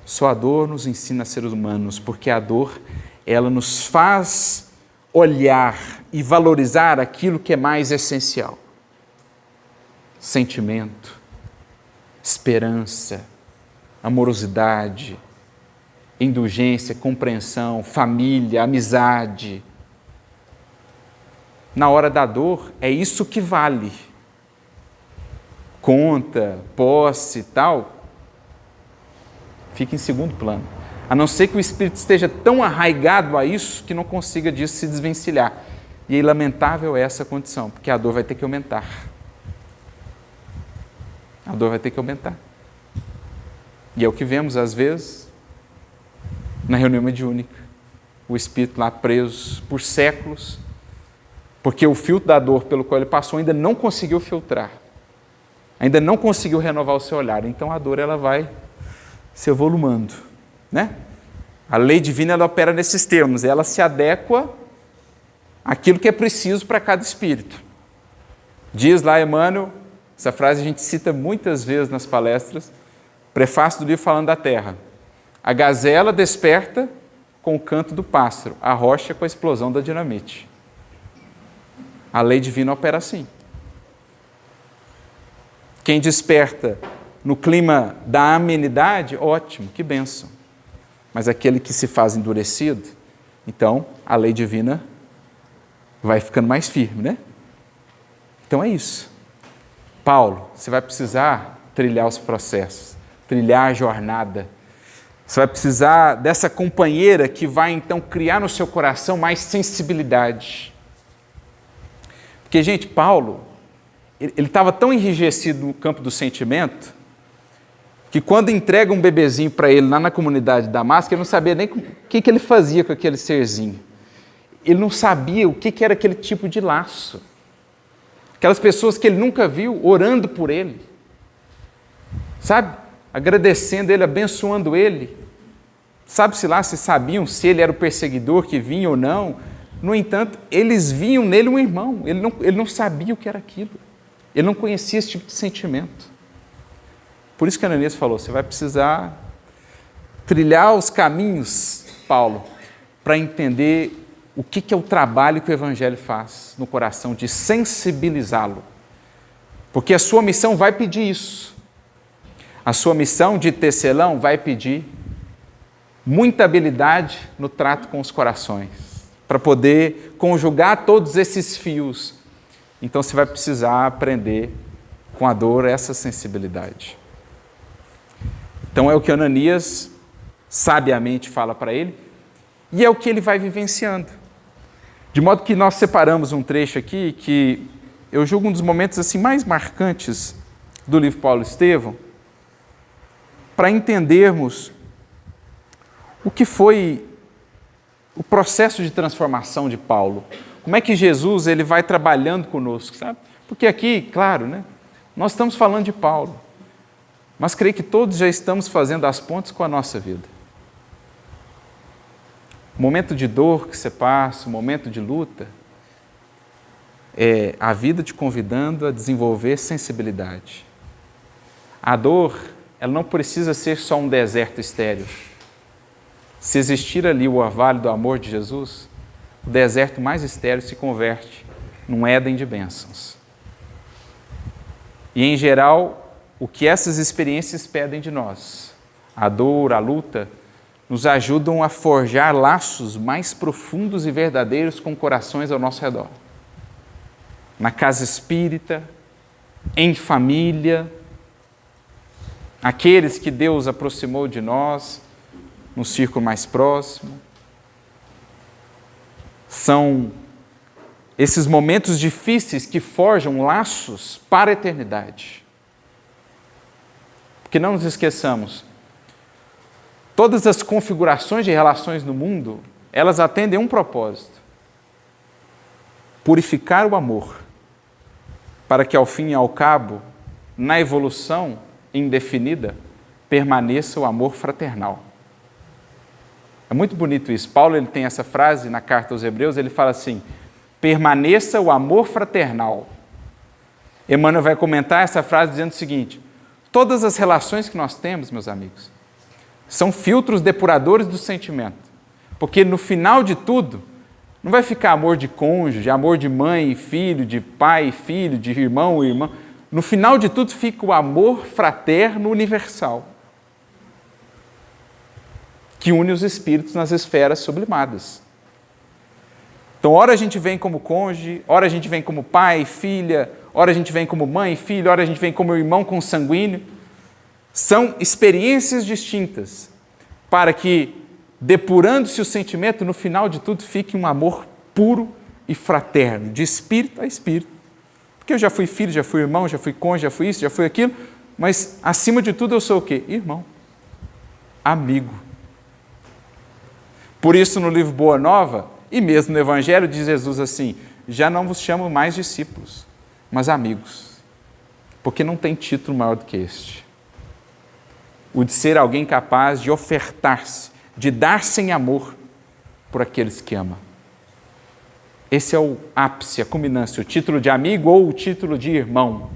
Só a dor nos ensina a ser humanos, porque a dor, ela nos faz olhar e valorizar aquilo que é mais essencial. Sentimento, esperança, amorosidade, indulgência, compreensão, família, amizade. Na hora da dor, é isso que vale. Conta, posse e tal, fica em segundo plano. A não ser que o espírito esteja tão arraigado a isso que não consiga disso se desvencilhar. E aí, lamentável é essa condição, porque a dor vai ter que aumentar. A dor vai ter que aumentar. E é o que vemos, às vezes, na reunião mediúnica. O espírito lá preso por séculos, porque o filtro da dor pelo qual ele passou ainda não conseguiu filtrar. Ainda não conseguiu renovar o seu olhar. Então a dor ela vai se evolumando, né? A lei divina ela opera nesses termos, ela se adequa àquilo que é preciso para cada espírito. Diz lá Emmanuel, essa frase a gente cita muitas vezes nas palestras, prefácio do livro Falando da Terra. A gazela desperta com o canto do pássaro, a rocha com a explosão da dinamite. A lei divina opera assim. Quem desperta no clima da amenidade, ótimo, que bênção. Mas aquele que se faz endurecido, então a lei divina vai ficando mais firme, né? Então é isso. Paulo, você vai precisar trilhar os processos, trilhar a jornada. Você vai precisar dessa companheira que vai então criar no seu coração mais sensibilidade. Porque, gente, Paulo, ele estava tão enrijecido no campo do sentimento, que quando entrega um bebezinho para ele lá na comunidade de Damasco, ele não sabia nem o que ele fazia com aquele serzinho. Ele não sabia o que era aquele tipo de laço. Aquelas pessoas que ele nunca viu orando por ele. Sabe? Agradecendo ele, abençoando ele. Sabe-se lá se sabiam se ele era o perseguidor que vinha ou não. No entanto, eles viam nele um irmão. Ele não sabia o que era aquilo. Ele não conhecia esse tipo de sentimento. Por isso que Ananias falou, você vai precisar trilhar os caminhos, Paulo, para entender o que é o trabalho que o Evangelho faz no coração, de sensibilizá-lo. Porque a sua missão vai pedir isso. A sua missão de tecelão vai pedir muita habilidade no trato com os corações, para poder conjugar todos esses fios. Então você vai precisar aprender com a dor essa sensibilidade. Então é o que Ananias sabiamente fala para ele, e é o que ele vai vivenciando. De modo que nós separamos um trecho aqui, que eu julgo um dos momentos assim, mais marcantes do livro Paulo e Estevão, para entendermos o que foi o processo de transformação de Paulo. Como é que Jesus ele vai trabalhando conosco, sabe? Porque aqui, claro, né, nós estamos falando de Paulo, mas creio que todos já estamos fazendo as pontes com a nossa vida. O momento de dor que você passa, o momento de luta, é a vida te convidando a desenvolver sensibilidade. A dor, ela não precisa ser só um deserto estéril. Se existir ali o orvalho do amor de Jesus, o deserto mais estéril se converte num Éden de bênçãos. E, em geral, o que essas experiências pedem de nós, a dor, a luta, nos ajudam a forjar laços mais profundos e verdadeiros com corações ao nosso redor. Na casa espírita, em família, aqueles que Deus aproximou de nós, no círculo mais próximo. São esses momentos difíceis que forjam laços para a eternidade. Porque não nos esqueçamos, todas as configurações de relações no mundo, elas atendem a um propósito: purificar o amor, para que ao fim e ao cabo, na evolução indefinida, permaneça o amor fraternal. É muito bonito isso. Paulo ele tem essa frase na carta aos Hebreus, ele fala assim, permaneça o amor fraternal. Emmanuel vai comentar essa frase dizendo o seguinte, todas as relações que nós temos, meus amigos, são filtros depuradores do sentimento. Porque no final de tudo, não vai ficar amor de cônjuge, amor de mãe e filho, de pai e filho, de irmão e irmã. No final de tudo fica o amor fraterno universal, que une os espíritos nas esferas sublimadas. Então, ora a gente vem como cônjuge, ora a gente vem como pai, filha, ora a gente vem como mãe, filho, ora a gente vem como irmão consanguíneo. São experiências distintas, para que, depurando-se o sentimento, no final de tudo fique um amor puro e fraterno, de espírito a espírito. Porque eu já fui filho, já fui irmão, já fui cônjuge, já fui isso, já fui aquilo, mas acima de tudo eu sou o quê? Irmão, amigo. Por isso, no livro Boa Nova, e mesmo no Evangelho, diz Jesus assim, já não vos chamo mais discípulos, mas amigos, porque não tem título maior do que este. O de ser alguém capaz de ofertar-se, de dar-se em amor por aqueles que ama. Esse é o ápice, a culminância, o título de amigo ou o título de irmão.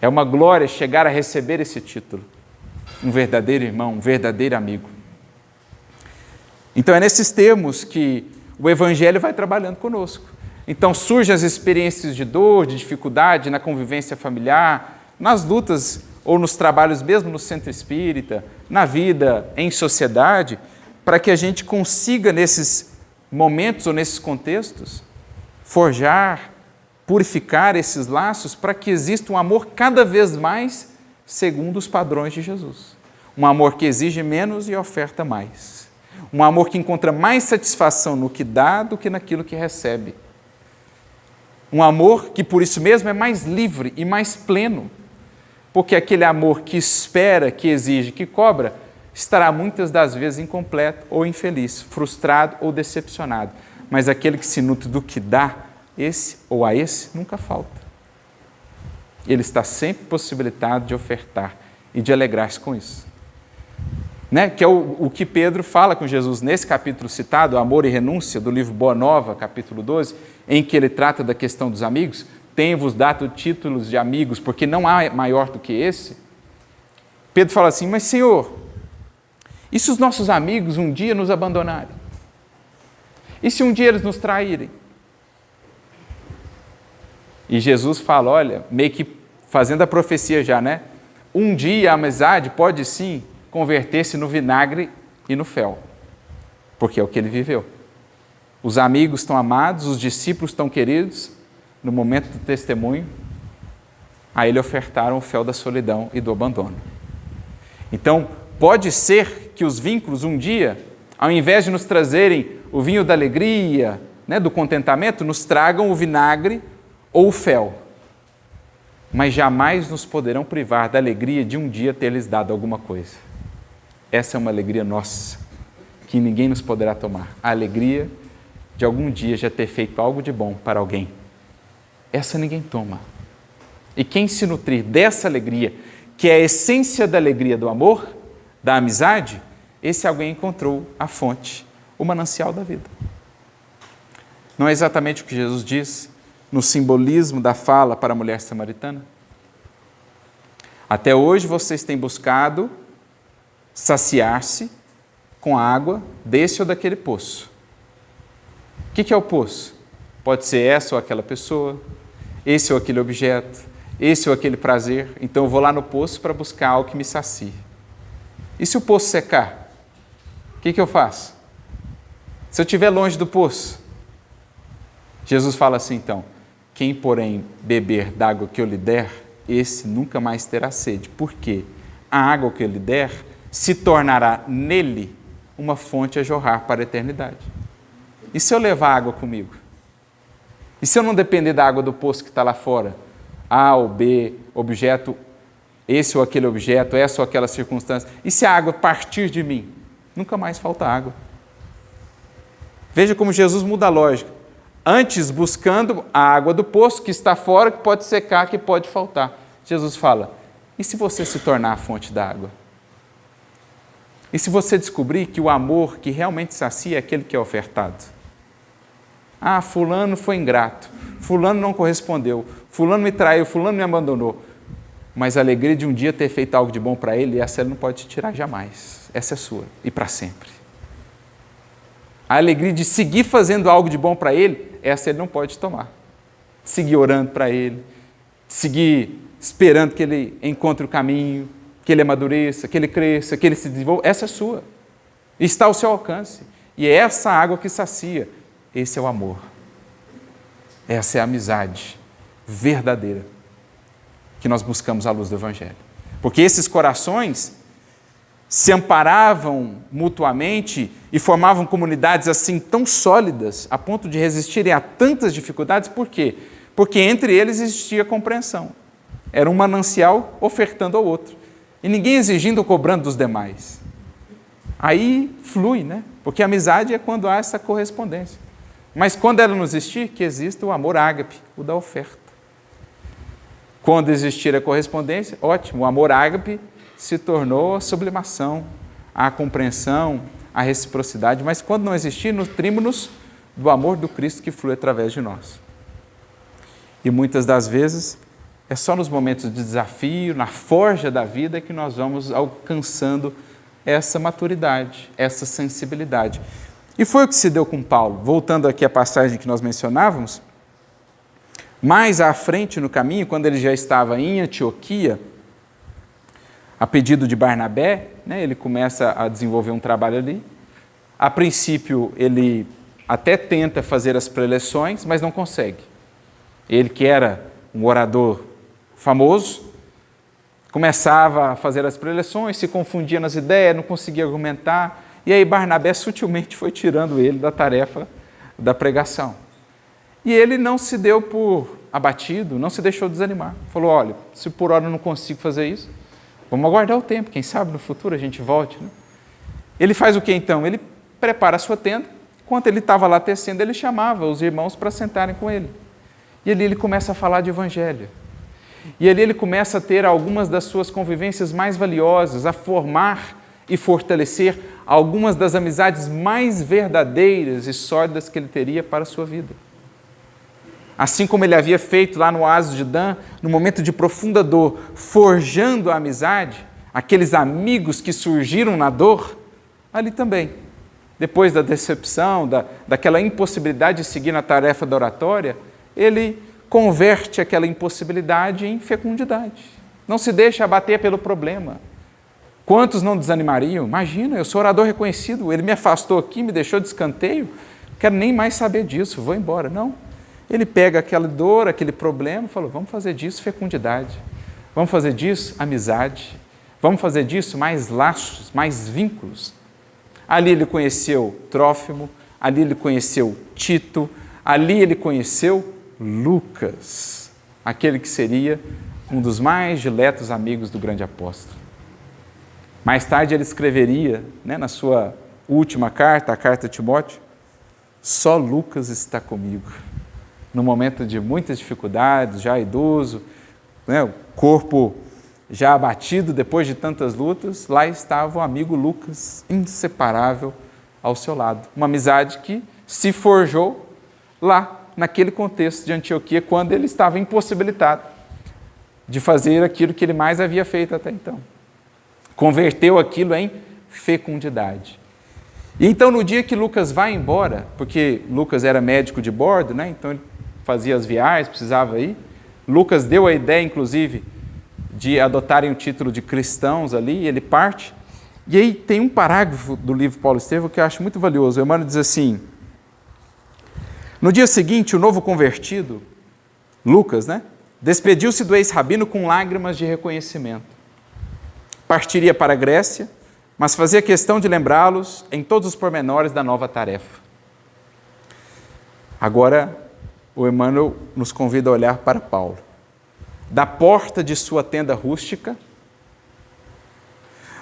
É uma glória chegar a receber esse título. um verdadeiro irmão, um verdadeiro amigo. Então é nesses termos que o Evangelho vai trabalhando conosco. Então surgem as experiências de dor, de dificuldade na convivência familiar, nas lutas ou nos trabalhos mesmo no centro espírita, na vida em sociedade, para que a gente consiga nesses momentos ou nesses contextos forjar, purificar esses laços para que exista um amor cada vez mais segundo os padrões de Jesus. Um amor que exige menos e oferta mais. Um amor que encontra mais satisfação no que dá do que naquilo que recebe. Um amor que por isso mesmo é mais livre e mais pleno, porque aquele amor que espera, que exige, que cobra, estará muitas das vezes incompleto ou infeliz, frustrado ou decepcionado. Mas aquele que se nutre do que dá, esse ou a esse nunca falta. Ele está sempre possibilitado de ofertar e de alegrar-se com isso. Né? Que é o que Pedro fala com Jesus nesse capítulo citado, Amor e Renúncia, do livro Boa Nova, capítulo 12, em que ele trata da questão dos amigos. Tenho-vos dado títulos de amigos, porque não há maior do que esse. Pedro fala assim, mas Senhor, e se os nossos amigos um dia nos abandonarem? E se um dia eles nos traírem? E Jesus fala, olha, meio que fazendo a profecia já, né? Um dia a amizade pode sim converter-se no vinagre e no fel, porque é o que ele viveu. Os amigos estão amados, os discípulos estão queridos, no momento do testemunho, a ele ofertaram o fel da solidão e do abandono. Então, pode ser que os vínculos um dia, ao invés de nos trazerem o vinho da alegria, né, do contentamento, nos tragam o vinagre ou o fel. Mas jamais nos poderão privar da alegria de um dia ter-lhes dado alguma coisa. Essa é uma alegria nossa, que ninguém nos poderá tomar. A alegria de algum dia já ter feito algo de bom para alguém. Essa ninguém toma. E quem se nutrir dessa alegria, que é a essência da alegria do amor, da amizade, esse alguém encontrou a fonte, o manancial da vida. Não é exatamente o que Jesus diz no simbolismo da fala para a mulher samaritana? Até hoje vocês têm buscado saciar-se com a água desse ou daquele poço. O que é o poço? Pode ser essa ou aquela pessoa, esse ou aquele objeto, esse ou aquele prazer. Então eu vou lá no poço para buscar algo que me sacie. E se o poço secar? O que eu faço? Se eu estiver longe do poço? Jesus fala assim então, quem porém beber da água que eu lhe der, esse nunca mais terá sede. Por quê? A água que eu lhe der se tornará nele uma fonte a jorrar para a eternidade. E se eu levar água comigo? E se eu não depender da água do poço que está lá fora? A ou B, objeto, esse ou aquele objeto, essa ou aquela circunstância. E se a água partir de mim? Nunca mais falta água. Veja como Jesus muda a lógica. Antes buscando a água do poço que está fora, que pode secar, que pode faltar. Jesus fala, e se você se tornar a fonte da água? E se você descobrir que o amor que realmente sacia é aquele que é ofertado? Ah, fulano foi ingrato, fulano não correspondeu, fulano me traiu, fulano me abandonou. Mas a alegria de um dia ter feito algo de bom para ele, essa ele não pode te tirar jamais. Essa é sua e para sempre. A alegria de seguir fazendo algo de bom para ele, essa ele não pode tomar. Seguir orando para ele, seguir esperando que ele encontre o caminho, que ele amadureça, que ele cresça, que ele se desenvolva, essa é sua. Está ao seu alcance. E é essa água que sacia. Esse é o amor. Essa é a amizade verdadeira que nós buscamos à luz do Evangelho. Porque esses corações se amparavam mutuamente e formavam comunidades assim tão sólidas a ponto de resistirem a tantas dificuldades. Por quê? Porque entre eles existia compreensão. Era um manancial ofertando ao outro. E ninguém exigindo ou cobrando dos demais. Aí flui, né? Porque a amizade é quando há essa correspondência. Mas quando ela não existir, que exista o amor ágape, o da oferta. Quando existir a correspondência, ótimo, o amor ágape se tornou a sublimação, a compreensão, a reciprocidade. Mas quando não existir, nutrimos-nos do amor do Cristo que flui através de nós. E muitas das vezes É só nos momentos de desafio, na forja da vida, que nós vamos alcançando essa maturidade, essa sensibilidade. E foi o que se deu com Paulo. Voltando aqui à passagem que nós mencionávamos, mais à frente no caminho, quando ele já estava em Antioquia, a pedido de Barnabé, ele começa a desenvolver um trabalho ali. A princípio, ele até tenta fazer as preleções, mas não consegue. Ele, que era um orador famoso, começava a fazer as preleções, se confundia nas ideias, não conseguia argumentar, e aí Barnabé sutilmente foi tirando ele da tarefa da pregação. E ele não se deu por abatido, não se deixou desanimar. Falou, olha, se por hora eu não consigo fazer isso, vamos aguardar o tempo, quem sabe no futuro a gente volte. Ele faz o que então? Ele prepara a sua tenda. Enquanto ele estava lá tecendo, ele chamava os irmãos para sentarem com ele. E ali ele começa a falar de evangelho. E ali ele começa a ter algumas das suas convivências mais valiosas, a formar e fortalecer algumas das amizades mais verdadeiras e sólidas que ele teria para a sua vida. Assim como ele havia feito lá no oásis de Dan, no momento de profunda dor, forjando a amizade, aqueles amigos que surgiram na dor, ali também, depois da decepção, daquela impossibilidade de seguir na tarefa da oratória, ele converte aquela impossibilidade em fecundidade. Não se deixa abater pelo problema. Quantos não desanimariam? Imagina, eu sou orador reconhecido, ele me afastou aqui, me deixou de escanteio, não quero nem mais saber disso, vou embora. Não. Ele pega aquela dor, aquele problema e falou, vamos fazer disso fecundidade, vamos fazer disso amizade, vamos fazer disso mais laços, mais vínculos. Ali ele conheceu Trófimo, ali ele conheceu Tito, ali ele conheceu Lucas, aquele que seria um dos mais diletos amigos do grande apóstolo. Mais tarde ele escreveria, na sua última carta, a carta a Timóteo, só Lucas está comigo. No momento de muitas dificuldades, já idoso, o corpo já abatido depois de tantas lutas, lá estava o amigo Lucas, inseparável ao seu lado. Uma amizade que se forjou lá, naquele contexto de Antioquia, quando ele estava impossibilitado de fazer aquilo que ele mais havia feito até então. Converteu aquilo em fecundidade. E então, no dia que Lucas vai embora, porque Lucas era médico de bordo, então ele fazia as viagens, precisava ir. Lucas deu a ideia, inclusive, de adotarem o título de cristãos ali, e ele parte. E aí tem um parágrafo do livro Paulo Estevão que eu acho muito valioso. O Emmanuel diz assim, no dia seguinte, o novo convertido, Lucas, despediu-se do ex-rabino com lágrimas de reconhecimento. Partiria para a Grécia, mas fazia questão de lembrá-los em todos os pormenores da nova tarefa. Agora, o Emmanuel nos convida a olhar para Paulo. Da porta de sua tenda rústica,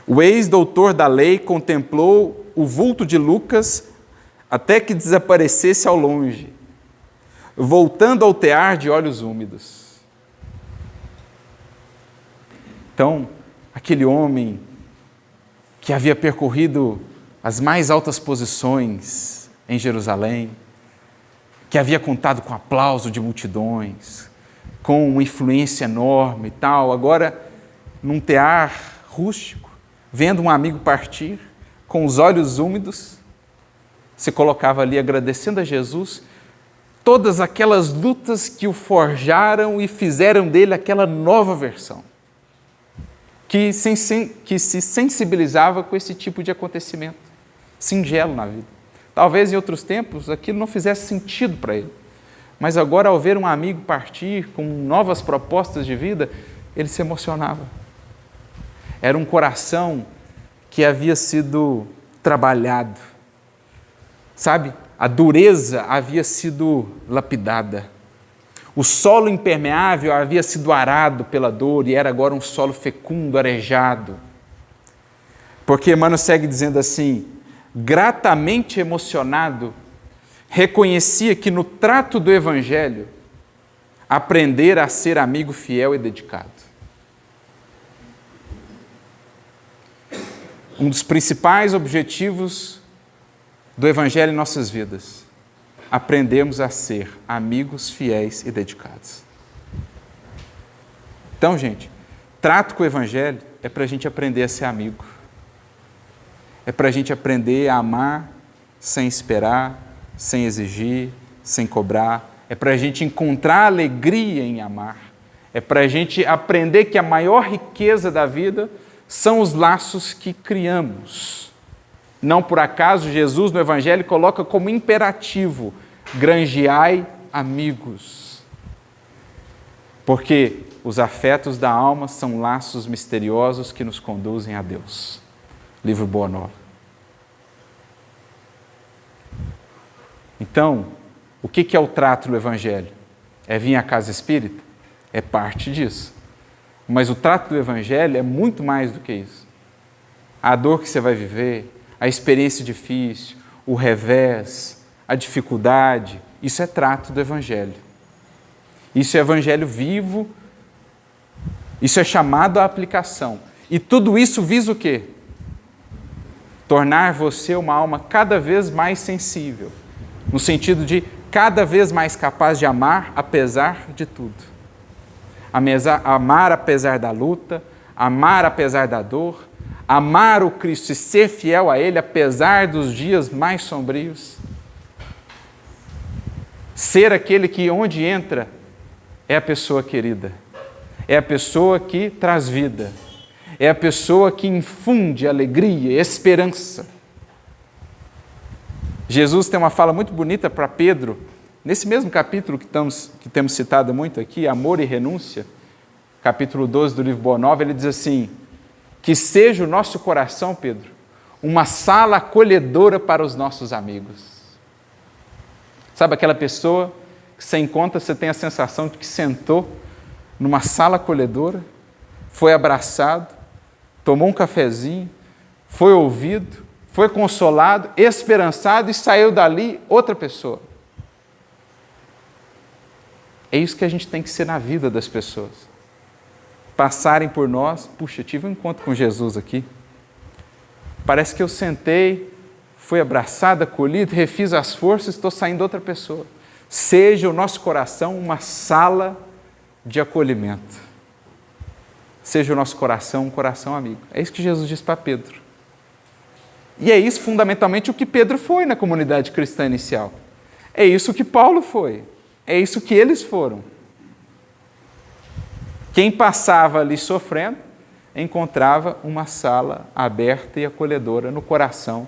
o ex-doutor da lei contemplou o vulto de Lucas até que desaparecesse ao longe, voltando ao tear de olhos úmidos. Então, aquele homem que havia percorrido as mais altas posições em Jerusalém, que havia contado com aplauso de multidões, com uma influência enorme e tal, agora, num tear rústico, vendo um amigo partir, com os olhos úmidos, se colocava ali agradecendo a Jesus todas aquelas lutas que o forjaram e fizeram dele aquela nova versão, que se sensibilizava com esse tipo de acontecimento, singelo na vida. Talvez em outros tempos aquilo não fizesse sentido para ele, mas agora, ao ver um amigo partir com novas propostas de vida, ele se emocionava. Era um coração que havia sido trabalhado, sabe? A dureza havia sido lapidada. O solo impermeável havia sido arado pela dor e era agora um solo fecundo, arejado. Porque Emmanuel segue dizendo assim, gratamente emocionado, reconhecia que no trato do Evangelho, aprendera a ser amigo fiel e dedicado. Um dos principais objetivos do Evangelho em nossas vidas, aprendemos a ser amigos fiéis e dedicados. Então, gente, trato com o Evangelho é para a gente aprender a ser amigo. É para a gente aprender a amar sem esperar, sem exigir, sem cobrar. É para a gente encontrar alegria em amar. É para a gente aprender que a maior riqueza da vida são os laços que criamos. Não por acaso, Jesus no Evangelho coloca como imperativo: granjeai amigos. Porque os afetos da alma são laços misteriosos que nos conduzem a Deus. Livro Boa Nova. Então, o que é o trato do Evangelho? É vir à casa espírita? É parte disso. Mas o trato do Evangelho é muito mais do que isso. A dor que você vai viver, a experiência difícil, o revés, a dificuldade, isso é trato do Evangelho. Isso é Evangelho vivo, isso é chamado à aplicação. E tudo isso visa o quê? Tornar você uma alma cada vez mais sensível, no sentido de cada vez mais capaz de amar apesar de tudo. Amar apesar da luta, amar apesar da dor, amar o Cristo e ser fiel a Ele apesar dos dias mais sombrios. Ser aquele que onde entra é a pessoa querida, é a pessoa que traz vida, é a pessoa que infunde alegria, esperança. Jesus tem uma fala muito bonita para Pedro, nesse mesmo capítulo que temos citado muito aqui, Amor e Renúncia, capítulo 12 do livro Boa Nova, ele diz assim: que seja o nosso coração, Pedro, uma sala acolhedora para os nossos amigos. Sabe aquela pessoa que você encontra, você tem a sensação de que sentou numa sala acolhedora, foi abraçado, tomou um cafezinho, foi ouvido, foi consolado, esperançado e saiu dali outra pessoa. É isso que a gente tem que ser na vida das pessoas. Passarem por nós, puxa, tive um encontro com Jesus aqui. Parece que eu sentei, fui abraçado, acolhido, refiz as forças, estou saindo outra pessoa. Seja o nosso coração uma sala de acolhimento. Seja o nosso coração um coração amigo. É isso que Jesus diz para Pedro. E é isso fundamentalmente o que Pedro foi na comunidade cristã inicial. É isso que Paulo foi. É isso que eles foram. Quem passava ali sofrendo, encontrava uma sala aberta e acolhedora no coração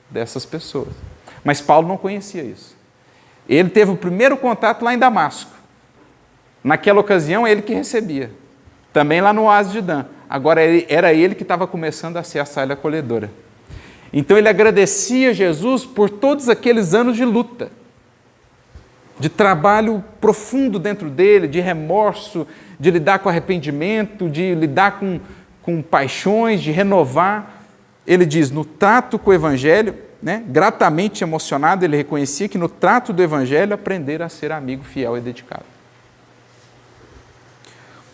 dessas pessoas. Mas Paulo não conhecia isso. Ele teve o primeiro contato lá em Damasco. Naquela ocasião, ele que recebia. Também lá no oásis de Dan. Agora era ele que estava começando a ser a sala acolhedora. Então ele agradecia Jesus por todos aqueles anos de luta, de trabalho profundo dentro dele, de remorso, de lidar com arrependimento, de lidar com paixões, de renovar. Ele diz, no trato com o Evangelho, gratamente emocionado, ele reconhecia que no trato do Evangelho aprender a ser amigo fiel e dedicado.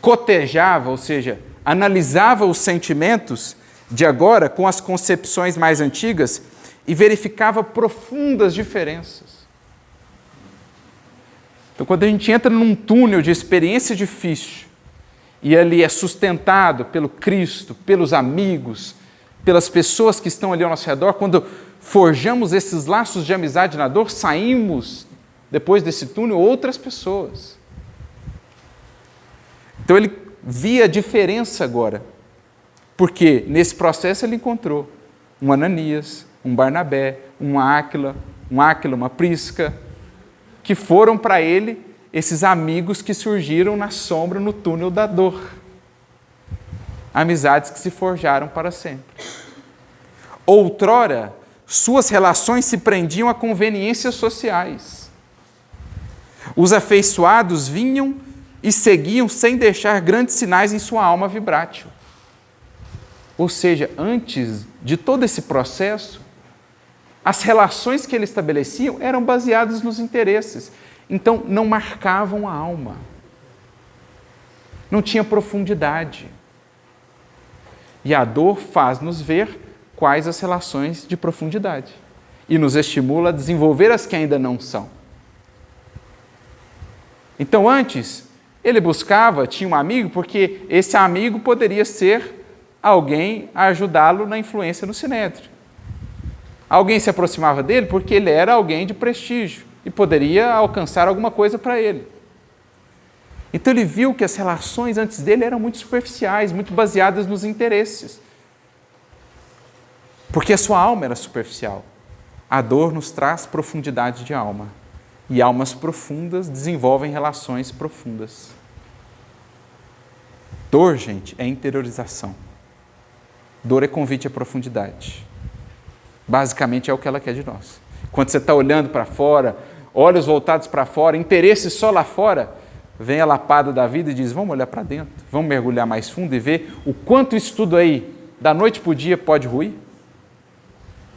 Cotejava, ou seja, analisava os sentimentos de agora com as concepções mais antigas e verificava profundas diferenças. Então, quando a gente entra num túnel de experiência difícil e ele é sustentado pelo Cristo, pelos amigos, pelas pessoas que estão ali ao nosso redor, quando forjamos esses laços de amizade na dor, saímos, depois desse túnel, outras pessoas. Então, ele via a diferença agora, porque nesse processo ele encontrou um Ananias, um Barnabé, uma Áquila, uma Prisca, que foram para ele esses amigos que surgiram na sombra, no túnel da dor. Amizades que se forjaram para sempre. Outrora, suas relações se prendiam a conveniências sociais. Os afeiçoados vinham e seguiam sem deixar grandes sinais em sua alma vibrátil. Ou seja, antes de todo esse processo, as relações que ele estabeleciam eram baseadas nos interesses. Então, não marcavam a alma. Não tinha profundidade. E a dor faz-nos ver quais as relações de profundidade. E nos estimula a desenvolver as que ainda não são. Então, antes, Ele buscava, tinha um amigo, porque esse amigo poderia ser alguém a ajudá-lo na influência no Sinédrio. Alguém se aproximava dele porque ele era alguém de prestígio e poderia alcançar alguma coisa para ele. Então ele viu que as relações antes dele eram muito superficiais, muito baseadas nos interesses. Porque a sua alma era superficial. A dor nos traz profundidade de alma. E almas profundas desenvolvem relações profundas. Dor, gente, é interiorização. Dor é convite à profundidade. Basicamente é o que ela quer de nós. Quando você está olhando para fora, olhos voltados para fora, interesse só lá fora, vem a lapada da vida e diz, vamos olhar para dentro, vamos mergulhar mais fundo e ver o quanto isso tudo aí, da noite para o dia, pode ruir?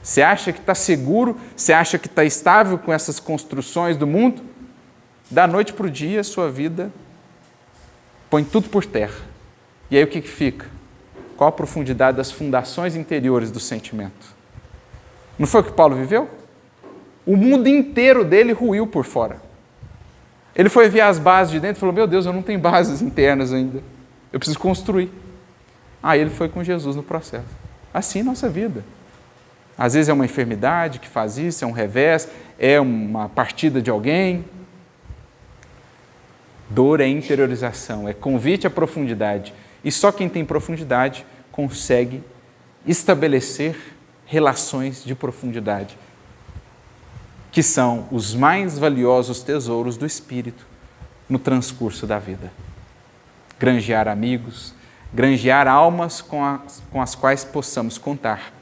Você acha que está seguro? Você acha que está estável com essas construções do mundo? Da noite para o dia, a sua vida põe tudo por terra. E aí o que fica? Qual a profundidade das fundações interiores do sentimento? Não foi o que Paulo viveu? O mundo inteiro dele ruiu por fora. Ele foi ver as bases de dentro e falou, meu Deus, eu não tenho bases internas ainda. Eu preciso construir. Aí ele foi com Jesus no processo. Assim é nossa vida. Às vezes é uma enfermidade que faz isso, é um revés, é uma partida de alguém. Dor é interiorização, é convite à profundidade. E só quem tem profundidade consegue estabelecer relações de profundidade, que são os mais valiosos tesouros do Espírito no transcurso da vida. Granjear amigos, granjear almas com as quais possamos contar.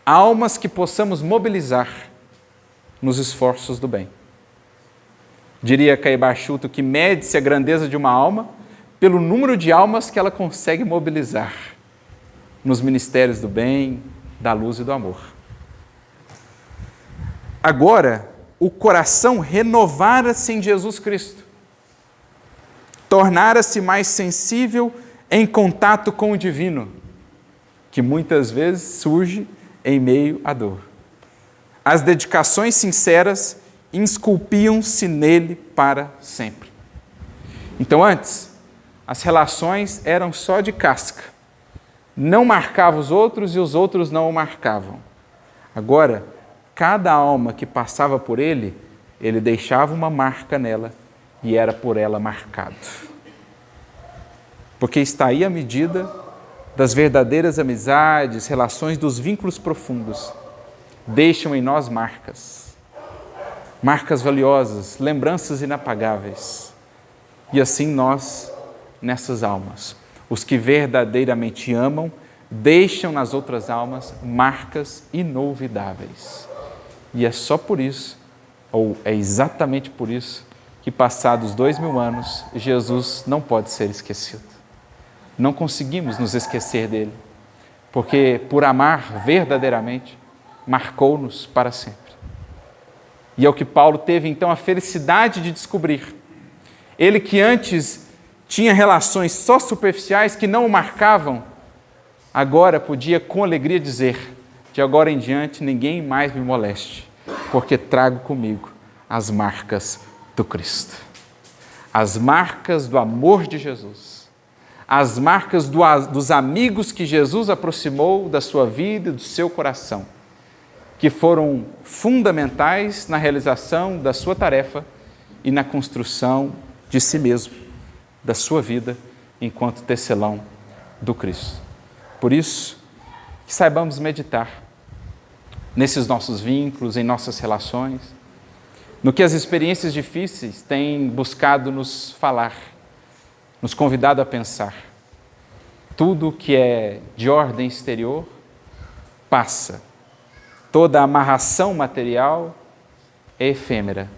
Almas que possamos mobilizar nos esforços do bem. Diria Caí Bachuto que mede-se a grandeza de uma alma pelo número de almas que ela consegue mobilizar nos ministérios do bem, da luz e do amor. Agora, o coração renovara-se em Jesus Cristo, tornara-se mais sensível em contato com o divino, que muitas vezes surge em meio à dor. As dedicações sinceras esculpiam-se nele para sempre. Então, antes, as relações eram só de casca. Não marcava os outros e os outros não o marcavam. Agora, cada alma que passava por ele, ele deixava uma marca nela e era por ela marcado. Porque está aí a medida das verdadeiras amizades, relações, dos vínculos profundos. Deixam em nós marcas. Marcas valiosas, lembranças inapagáveis. E assim nós, nessas almas, os que verdadeiramente amam, deixam nas outras almas marcas inolvidáveis. E é só por isso, ou é exatamente por isso, que passados 2000 anos, Jesus não pode ser esquecido. Não conseguimos nos esquecer dele, porque por amar verdadeiramente, marcou-nos para sempre. E é o que Paulo teve então a felicidade de descobrir. Ele que antes tinha relações só superficiais que não o marcavam, agora podia com alegria dizer, de agora em diante ninguém mais me moleste, porque trago comigo as marcas do Cristo. As marcas do amor de Jesus. As marcas dos amigos que Jesus aproximou da sua vida e do seu coração, que foram fundamentais na realização da sua tarefa e na construção de si mesmo, da sua vida, enquanto tecelão do Cristo. Por isso, que saibamos meditar nesses nossos vínculos, em nossas relações, no que as experiências difíceis têm buscado nos falar, nos convidado a pensar. Tudo que é de ordem exterior passa. Toda amarração material é efêmera,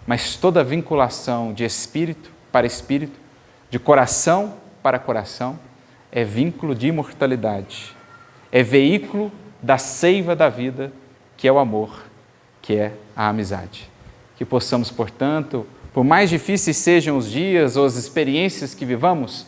mas toda vinculação de espírito para espírito, de coração para coração, é vínculo de imortalidade. É veículo da seiva da vida, que é o amor, que é a amizade. Que possamos, portanto, por mais difíceis sejam os dias ou as experiências que vivamos,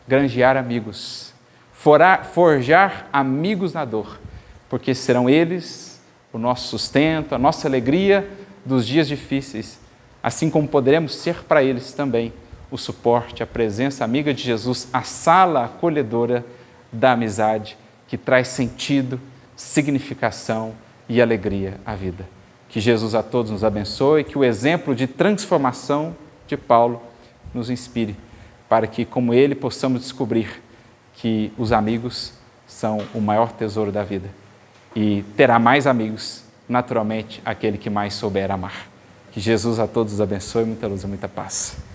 granjear amigos, forjar amigos na dor, porque serão eles o nosso sustento, a nossa alegria dos dias difíceis, assim como poderemos ser para eles também o suporte, a presença amiga de Jesus, a sala acolhedora da amizade que traz sentido, significação e alegria à vida. Que Jesus a todos nos abençoe, que o exemplo de transformação de Paulo nos inspire, para que, como ele, possamos descobrir que os amigos são o maior tesouro da vida. E terá mais amigos, naturalmente, aquele que mais souber amar. Que Jesus a todos os abençoe, muita luz e muita paz.